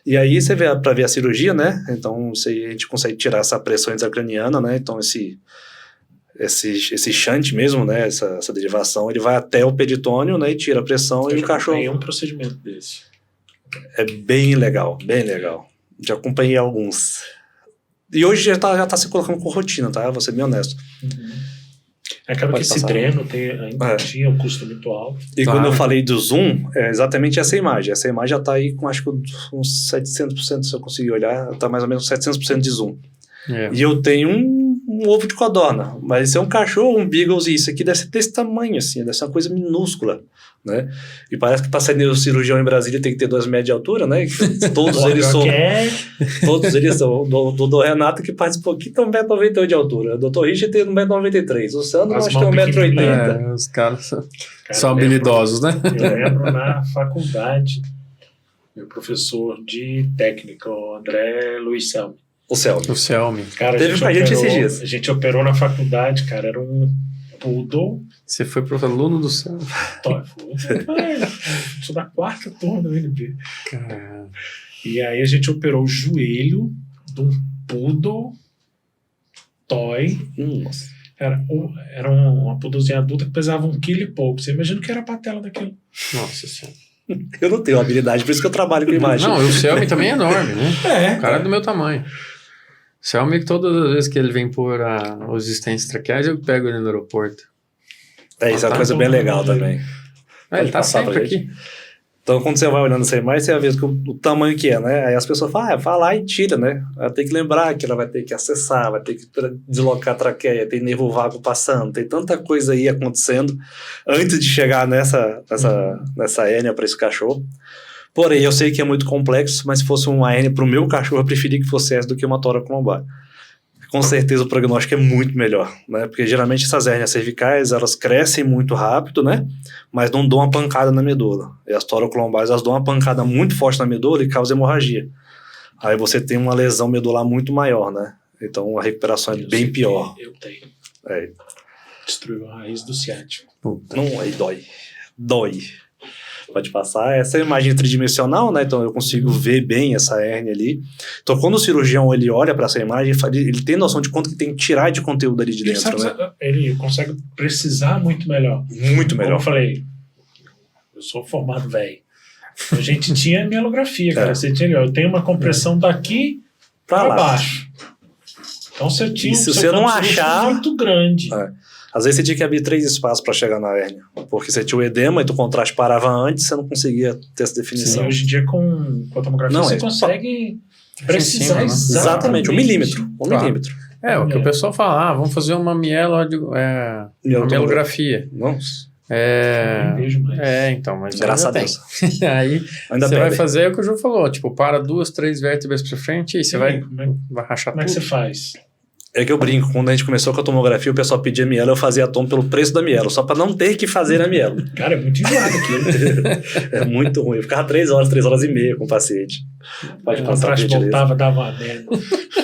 E aí você vê para ver a cirurgia, né? Então isso aí a gente consegue tirar essa pressão intracraniana, né? Então esse shunt mesmo, né? Essa derivação, ele vai até o peritônio, né? E tira a pressão e o cachorro... Tem um procedimento desse. É bem legal, bem legal. Já acompanhei alguns. E hoje já tá se colocando com rotina, tá? Vou ser bem honesto. Acaba que esse treino ainda tinha um custo muito alto. E quando eu falei do zoom, é exatamente essa imagem. Essa imagem já tá aí com, acho que uns 700%, se eu conseguir olhar, tá mais ou menos 700% de zoom. E eu tenho um ovo de codorna, mas esse é um cachorro, um beaglezinho, isso aqui deve ser desse tamanho, assim, deve ser uma coisa minúscula, né? E parece que para ser neurocirurgião em Brasília tem que ter 2 metros de altura, né? Todos eles são... Todos eles são. O doutor Renato, que participou aqui, tem 1,98 m de altura. O doutor Richard tem 1,93 m. O Sandro, acho que tem 1,80 m. Os caras são habilidosos, né? Eu lembro na faculdade, meu professor de técnica, o André Luiz Selmi. O Selmi. Cara, teve com a gente esses dias. A gente operou na faculdade, cara, era um poodle. Você foi pro aluno do Selmi? Sou da 4ª turma do UNB. Caramba. E aí a gente operou o joelho de um poodle toy. Nossa. Era uma poodlezinha adulta que pesava 1,5 kg e pouco. Você imagina o que era a patela daquilo. Nossa Senhora. Eu não tenho habilidade, por isso que eu trabalho com imagem. Não, o Selmi também é enorme, né? O cara é do meu tamanho. O Selmi, todas as vezes que ele vem por os estentes traqueais, eu pego ele no aeroporto. Isso é uma coisa bem legal também. Ele tá sempre aqui. Então, quando você vai olhando essa imagem, você vai ver o tamanho que é, né? Aí as pessoas falam, vai lá e tira, né? Ela tem que lembrar que ela vai ter que acessar, vai ter que deslocar a traqueia, tem nervo vago passando, tem tanta coisa aí acontecendo antes de chegar nessa hérnia para esse cachorro. Porém, eu sei que é muito complexo, mas se fosse uma hérnia para o meu cachorro, eu preferia que fosse essa do que uma tóraco-lombar. Com certeza o prognóstico é muito melhor, né? Porque geralmente essas hérnias cervicais, elas crescem muito rápido, né? Mas não dão uma pancada na medula. E as tóraco-lombares, elas dão uma pancada muito forte na medula e causam hemorragia. Aí você tem uma lesão medular muito maior, né? Então a recuperação é bem pior. Eu tenho. É. Destruiu a raiz do ciático. Não, aí dói. Pode passar. Essa é a imagem tridimensional, né? Então eu consigo ver bem essa hérnia ali. Então quando o cirurgião ele olha para essa imagem, ele tem noção de quanto que tem que tirar de conteúdo ali de dentro, né? Ele consegue precisar muito melhor. Muito melhor. Como eu falei, eu sou formado velho. A gente tinha mielografia, cara. Você tinha, eu tenho uma compressão daqui para baixo. Então você tinha se você não achar muito grande. Às vezes você tinha que abrir 3 espaços para chegar na hérnia, porque você tinha o edema e o contraste parava antes, você não conseguia ter essa definição. Sim, hoje em dia com a tomografia você consegue precisar exatamente 1 milímetro. 1 milímetro. O que o pessoal fala, vamos fazer uma mielografia. Nossa. Não vejo mais. Então, mas graças a Deus. Aí ainda você vai fazer o que o João falou, tipo, para 2, 3 vértebras para frente e você vai rachar tudo. Como é que você faz? É que eu brinco, quando a gente começou com a tomografia, o pessoal pedia mielo, eu fazia a tomo pelo preço da mielo, só para não ter que fazer a mielo. Cara, é muito enjoado aquilo. É muito ruim. Eu ficava 3 horas e meia com o paciente. Pode passar, voltava, dava uma merda.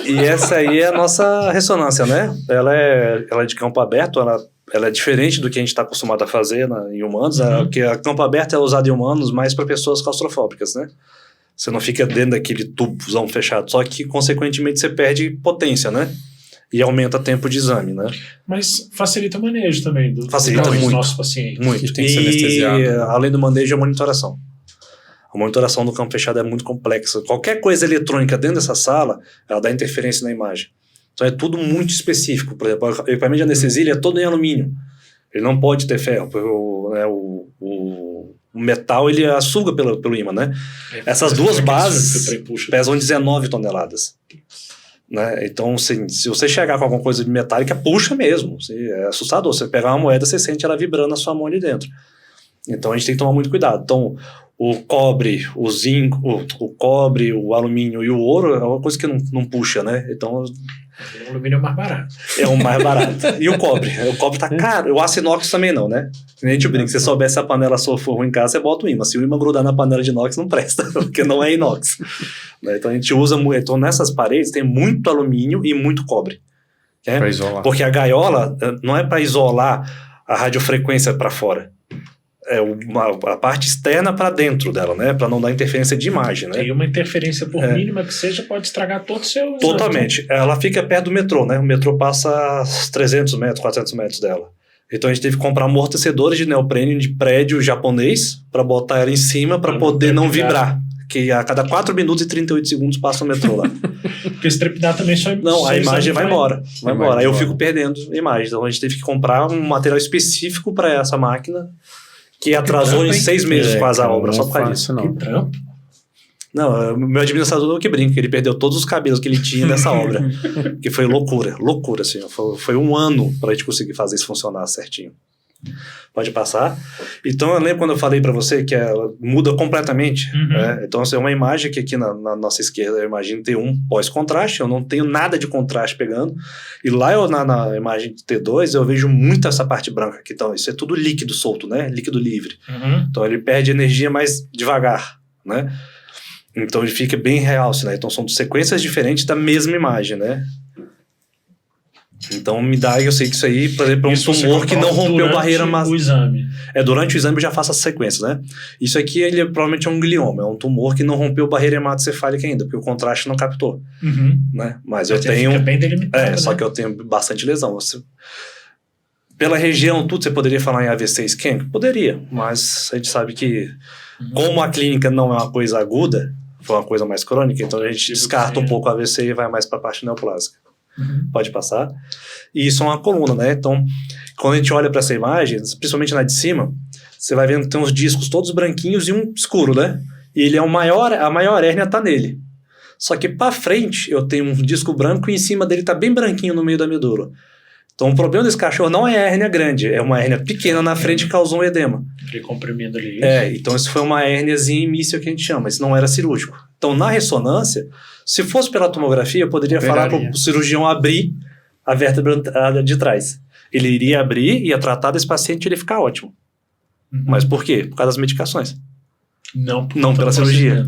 E essa aí é a nossa ressonância, né? Ela é de campo aberto, ela é diferente do que a gente está acostumado a fazer em humanos, porque a campo aberto é usado em humanos mais para pessoas claustrofóbicas, né? Você não fica dentro daquele tubozão fechado, só que, consequentemente, você perde potência, né? E aumenta tempo de exame, né? Mas facilita o manejo também Facilita dos muito. nossos pacientes. Muito. Que tem que ser anestesiado, né? Além do manejo, a monitoração. A monitoração do campo fechado é muito complexa. Qualquer coisa eletrônica dentro dessa sala, ela dá interferência na imagem. Então é tudo muito específico. Por exemplo, o equipamento de anestesia ele é todo em alumínio. Ele não pode ter ferro, porque o metal ele suga pelo ímã, né? Essas duas bases pesam 19 toneladas. Né? Então, assim, se você chegar com alguma coisa de metálica, puxa mesmo. É assustador. Você pegar uma moeda, você sente ela vibrando na sua mão ali dentro. Então, a gente tem que tomar muito cuidado. Então, o cobre, o zinco, o cobre, o alumínio e o ouro é uma coisa que não puxa, né? Então... O alumínio é o mais barato. É o mais barato. E o cobre? O cobre tá caro. O aço inox também não, né? A gente brinca, se você souber se a panela for ruim em casa, você bota o ímã. Se o ímã grudar na panela de inox, não presta, porque não é inox. Então a gente usa muito. Então nessas paredes tem muito alumínio e muito cobre. Né? Para isolar. Porque a gaiola não é para isolar a radiofrequência para fora. É a parte externa para dentro dela, né? Para não dar interferência de imagem, né? E uma interferência por mínima que seja pode estragar todo o seu... Totalmente. Ela fica perto do metrô, né? O metrô passa 300 metros, 400 metros dela. Então a gente teve que comprar amortecedores de neoprene de prédio japonês para botar ela em cima para poder não vibrar. Que a cada 4 minutos e 38 segundos passa o metrô lá. Porque se trepidar também só... Não, a imagem vai embora. Vai embora. Aí eu fico perdendo a imagem. Então a gente teve que comprar um material específico para essa máquina que atrasou em 6 meses quase a obra, só por causa disso. Que trampo. Não, o meu administrador que brinca, ele perdeu todos os cabelos que ele tinha nessa obra. Que foi loucura, assim. Foi um ano pra gente conseguir fazer isso funcionar certinho. Pode passar. Então, eu lembro quando eu falei pra você que ela muda completamente. Né? Então, assim, é uma imagem que aqui na nossa esquerda, eu imagino ter um pós-contraste, eu não tenho nada de contraste pegando. E lá na imagem de T2, eu vejo muito essa parte branca aqui. Então, isso é tudo líquido solto, né? Líquido livre. Então, ele perde energia mais devagar, né? Então, ele fica bem real, né? Então, são sequências diferentes da mesma imagem, né? Então, eu sei que isso aí, por exemplo, é um tumor que não rompeu barreira... Durante o exame. Durante o exame eu já faço essa sequência, né? Isso aqui, ele provavelmente é um glioma, é um tumor que não rompeu barreira hematocefálica ainda, porque o contraste não captou, né? Mas eu tenho... Fica bem delimitado, né? Só que eu tenho bastante lesão. Pela região, tudo, você poderia falar em AVC isquêmico? Poderia, mas a gente sabe que, como a clínica não é uma coisa aguda, foi uma coisa mais crônica, então a gente descarta um pouco o AVC e vai mais para a parte neoplásica. Pode passar. E isso é uma coluna, né? Então, quando a gente olha para essa imagem, principalmente na de cima, você vai vendo que tem uns discos todos branquinhos e um escuro, né? E ele é a maior hérnia tá nele. Só que para frente eu tenho um disco branco e em cima dele tá bem branquinho no meio da medula. Então o problema desse cachorro não é a hérnia grande, é uma hérnia pequena na frente que causou um edema. Ele comprimindo ali. Então isso foi uma hérniazinha imícia que a gente chama, isso não era cirúrgico. Então na ressonância, se fosse pela tomografia, eu poderia falar para o cirurgião abrir a vértebra de trás. Ele iria abrir, ia tratar desse paciente e ele ia ficar ótimo. Mas por quê? Por causa das medicações. Não pela cirurgia.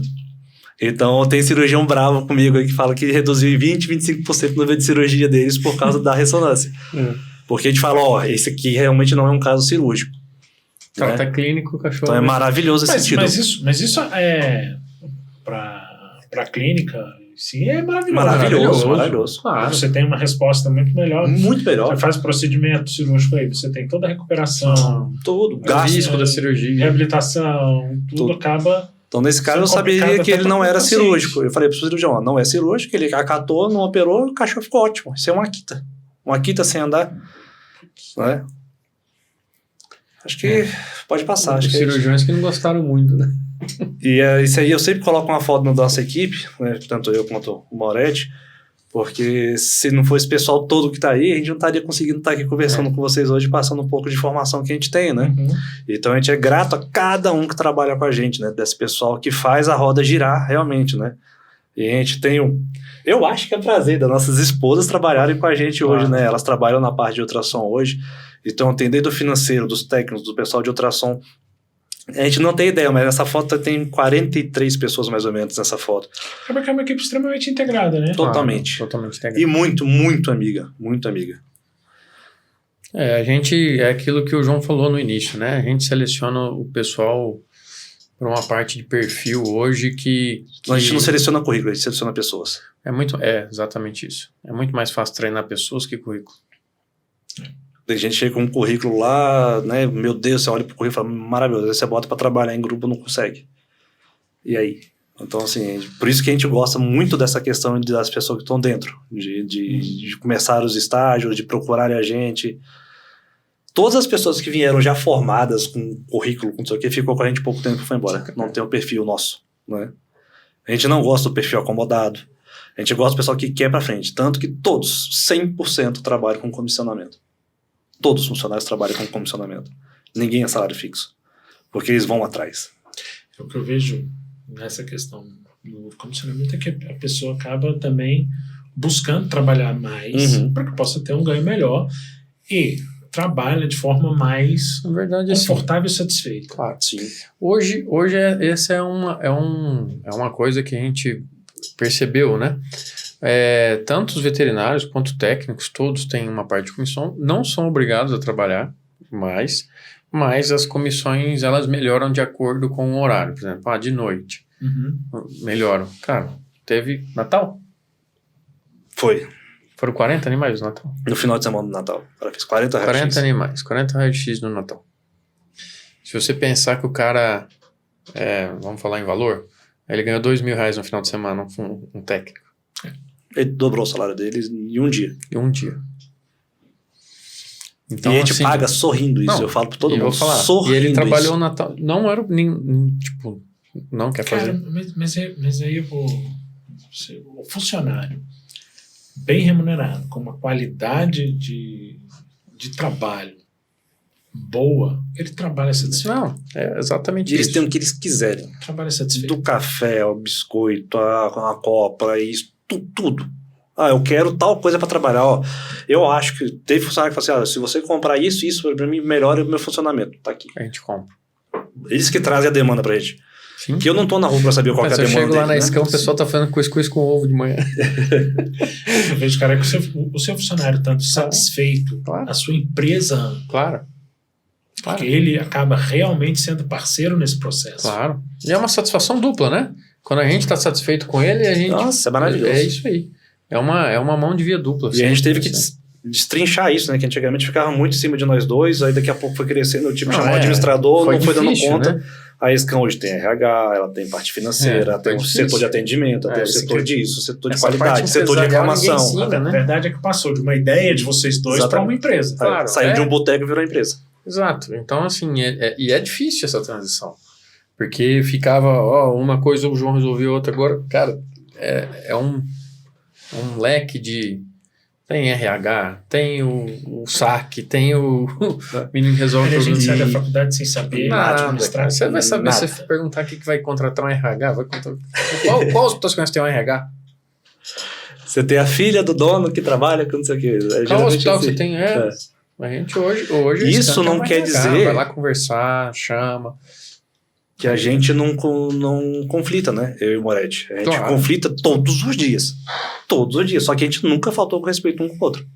Então tem cirurgião bravo comigo aí que fala que reduziu em 20-25% o número de cirurgia deles por causa da ressonância. Porque a gente fala, esse aqui realmente não é um caso cirúrgico. Tá clínico, o cachorro... Então é maravilhoso esse sentido. Mas isso é... Para clínica, sim, é maravilhoso. Maravilhoso. Claro. Você tem uma resposta muito melhor. Muito melhor. Você faz procedimento cirúrgico aí, você tem toda a recuperação. Tudo. Gasto, risco da cirurgia. Reabilitação, tudo acaba... Então, nesse caso, eu saberia que ele não era cirúrgico. Eu falei pro cirurgião, não é cirúrgico, ele acatou, não operou, o cachorro ficou ótimo. Isso é uma Akita. Uma Akita sem andar. Né? Acho que pode passar. Os cirurgiões que não gostaram muito, né? E isso aí eu sempre coloco uma foto na nossa equipe, né, tanto eu quanto o Moretti, porque se não fosse esse pessoal todo que está aí, a gente não estaria conseguindo estar aqui conversando com vocês hoje, passando um pouco de informação que a gente tem, né? Então a gente é grato a cada um que trabalha com a gente, né? Desse pessoal que faz a roda girar realmente, né? E a gente tem eu acho que é prazer das nossas esposas trabalharem com a gente hoje, né? Elas trabalham na parte de ultrassom hoje, então tem desde o financeiro, dos técnicos, do pessoal de ultrassom. A gente não tem ideia, mas nessa foto tem 43 pessoas mais ou menos nessa foto. É uma equipe extremamente integrada, né? Totalmente. Totalmente integrada. E muito amiga. Muito amiga. A gente... É aquilo que o João falou no início, né? A gente seleciona o pessoal uma parte de perfil hoje que... A gente não seleciona currículo, a gente seleciona pessoas. É exatamente isso. É muito mais fácil treinar pessoas que currículo. Tem gente que chega com um currículo lá, né? Meu Deus, você olha pro currículo e fala, maravilhoso. Aí você bota pra trabalhar em grupo, não consegue. E aí? Então, assim, por isso que a gente gosta muito dessa questão das pessoas que estão dentro, de começar os estágios, de procurarem a gente. Todas as pessoas que vieram já formadas com currículo, com não sei o que, ficou com a gente pouco tempo e foi embora. Não tem o perfil nosso, né? A gente não gosta do perfil acomodado. A gente gosta do pessoal que quer pra frente. Tanto que todos, 100% trabalham com comissionamento. Todos os funcionários trabalham com comissionamento. Ninguém é salário fixo. Porque eles vão atrás. O que eu vejo nessa questão do comissionamento é que a pessoa acaba também buscando trabalhar mais para que possa ter um ganho melhor e trabalha de forma mais confortável e satisfeita. Claro, sim. Hoje essa é uma coisa que a gente percebeu, né? Tanto os veterinários quanto técnicos, todos têm uma parte de comissão, não são obrigados a trabalhar mais, mas as comissões, elas melhoram de acordo com o horário. Por exemplo, de noite. Melhoram. Cara, teve Natal? Foram 40 animais no Natal? No final de semana do Natal. Ela fez 40 raio-x. 40 animais, 40 raio-x no Natal. Se você pensar que o cara, vamos falar em valor, ele ganhou R$2.000 no final de semana, um técnico. Ele dobrou o salário dele em um dia. Então, e a gente assim, paga sorrindo isso, eu falo pra todo mundo. Eu vou falar, sorrindo. E ele trabalhou no Natal. Não era tipo, não quer fazer. Mas aí o funcionário bem remunerado, com uma qualidade de trabalho boa, ele trabalha satisfeito. Não, é exatamente eles isso. têm o que eles quiserem. Trabalha satisfeito. Do café, ao biscoito, a copa, isso, tudo. Eu quero tal coisa para trabalhar. Eu acho que teve funcionário que falou assim, se você comprar isso para mim melhora o meu funcionamento. Tá aqui. A gente compra. Eles que trazem a demanda pra gente. Sim. Que eu não tô na rua pra saber qual é a demanda. Eu chego lá na Escão, o pessoal tá fazendo cuscuz com ovo de manhã. Eu vejo, cara, que o seu funcionário estando satisfeito, a sua empresa... Claro. Porque ele acaba realmente sendo parceiro nesse processo. Claro. E é uma satisfação dupla, né? Quando a gente tá satisfeito com ele, a gente... Nossa, é maravilhoso. É isso aí. É uma mão de via dupla. E a gente teve que destrinchar isso, né? Que antigamente ficava muito em cima de nós dois, aí daqui a pouco foi crescendo, o time chamou o administrador, não foi dando conta. Né? A Escão hoje tem RH, ela tem parte financeira, tem o setor de atendimento, tem o setor disso, setor de qualidade, setor de reclamação. Ensina, né? A verdade é que passou de uma ideia de vocês dois para uma empresa. Claro, saiu de um boteco e virou empresa. Exato. Então, assim, e é difícil essa transição. Porque ficava, uma coisa o João resolveu, outra agora. Cara, é um leque de... Tem RH, tem o saque, tem o menino que resolve tudo. A gente sai da faculdade sem saber administrar. Você vai saber, se você perguntar o que vai contratar um RH, vai contratar... Qual hospital você conhece que tem um RH? Você tem a filha do dono que trabalha com não sei o quê. Qual hospital que você tem? A gente hoje isso não quer dizer... Vai lá conversar, chama... Que a gente não conflita, né? Eu e o Moretti. A gente conflita todos os dias. Todos os dias. Só que a gente nunca faltou com respeito um com o outro.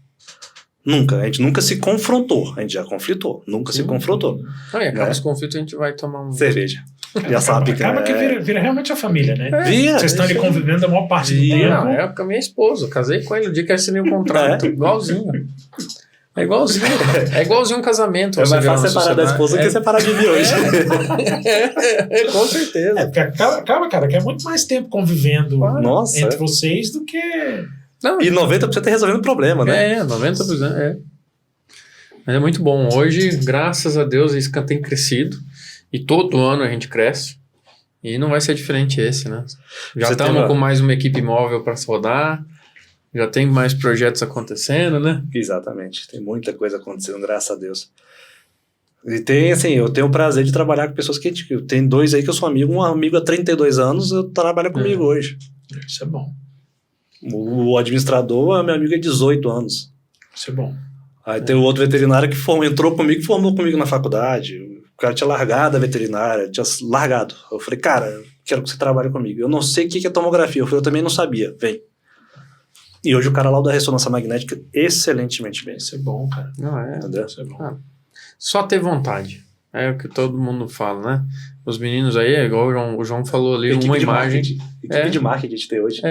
Nunca. A gente nunca se confrontou. A gente já conflitou. Nunca se confrontou. E acaba os conflitos, a gente vai tomar cerveja. Já sabe que acaba que vira realmente a família, né? Vira. Vocês estão ali convivendo a maior parte do tempo. Na época, minha esposa. Casei com ele no dia que assinei o contrato. Igualzinho. É igualzinho um casamento. É mais fácil separar da esposa que separar de mim hoje. Com certeza. Porque acaba, cara, que é muito mais tempo convivendo entre vocês do que... Não, e 90% é resolvendo o problema, né? 90%. Mas é muito bom. Hoje, graças a Deus, isso tem crescido. E todo ano a gente cresce. E não vai ser diferente esse, né? Já estamos com mais uma equipe móvel para rodar. Já tem mais projetos acontecendo, né? Exatamente. Tem muita coisa acontecendo, graças a Deus. E tem, assim, eu tenho o prazer de trabalhar com pessoas que... Tem dois aí que eu sou amigo. Um amigo há 32 anos, eu trabalho comigo hoje. Isso é bom. O administrador, meu amigo, é 18 anos. Isso é bom. Aí tem o outro veterinário que entrou comigo e formou comigo na faculdade. O cara tinha largado a veterinária, tinha largado. Eu falei, cara, eu quero que você trabalhe comigo. Eu não sei o que é tomografia. Eu também não sabia. Vem. E hoje o cara lá da ressonância magnética excelentemente bem. Isso é bom, cara. Não Entendeu? Isso é bom. Só ter vontade. É o que todo mundo fala, né? Os meninos aí, igual o João falou ali, Equipe uma de imagem. Equipe de marketing a gente tem hoje.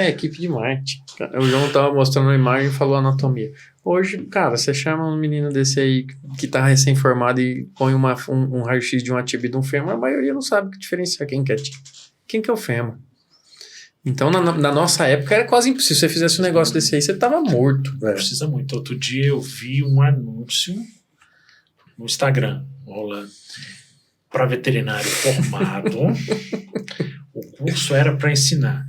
Equipe de marketing. O João tava mostrando uma imagem e falou anatomia. Hoje, cara, você chama um menino desse aí que tá recém-formado e põe um raio-x de uma tibia e de um fêmur, a maioria não sabe diferenciar quem que é tibia, quem que é o fêmur. Então, na nossa época, era quase impossível. Se você fizesse um negócio desse aí, você tava morto. Precisa muito. Outro dia eu vi um anúncio no Instagram, rolando, para veterinário formado. O curso era para ensinar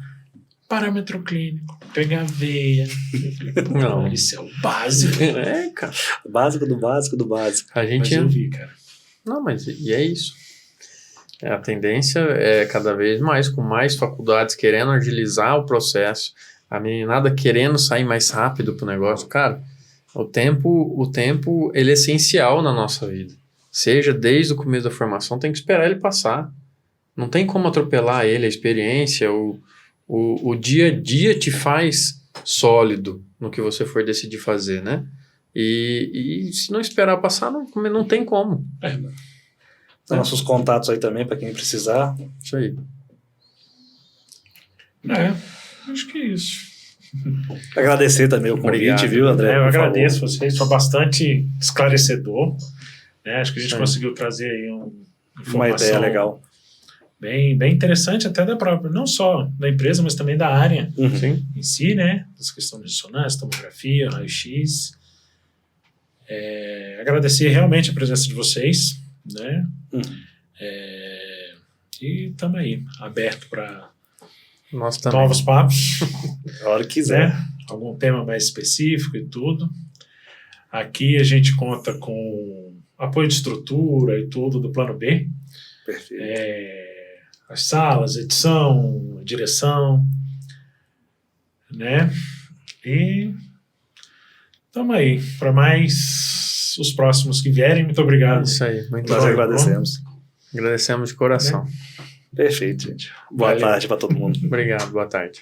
parâmetro clínico, pegar veia. Não. Isso é o básico. Cara. Básico do básico do básico. A gente Mas eu vi, cara. Não, mas e é isso. A tendência é cada vez mais, com mais faculdades querendo agilizar o processo, a meninada querendo sair mais rápido pro negócio. Cara, o tempo ele é essencial na nossa vida. Seja desde o começo da formação, tem que esperar ele passar. Não tem como atropelar ele, a experiência, o dia a dia te faz sólido no que você for decidir fazer, né? E se não esperar passar, não tem como. Nossos contatos aí também, para quem precisar. Isso aí. Acho que é isso. Agradecer também o convite, Obrigado. viu, André? Eu agradeço vocês, foi bastante esclarecedor. Né? Acho que a gente conseguiu trazer aí uma ideia legal. Bem interessante, até da própria, não só da empresa, mas também da área Sim. em si, né? Das questões adicionais, tomografia, raio-x. Agradecer realmente a presença de vocês, né? E estamos aí, aberto para novos papos. A hora que quiser. Né? Algum tema mais específico e tudo. Aqui a gente conta com apoio de estrutura e tudo do plano B. Perfeito. As salas, edição, direção, né? E estamos aí para mais os próximos que vierem. Muito obrigado. Isso aí. Nós agradecemos. Agradecemos de coração. Perfeito, gente. Boa tarde para todo mundo. Obrigado, boa tarde.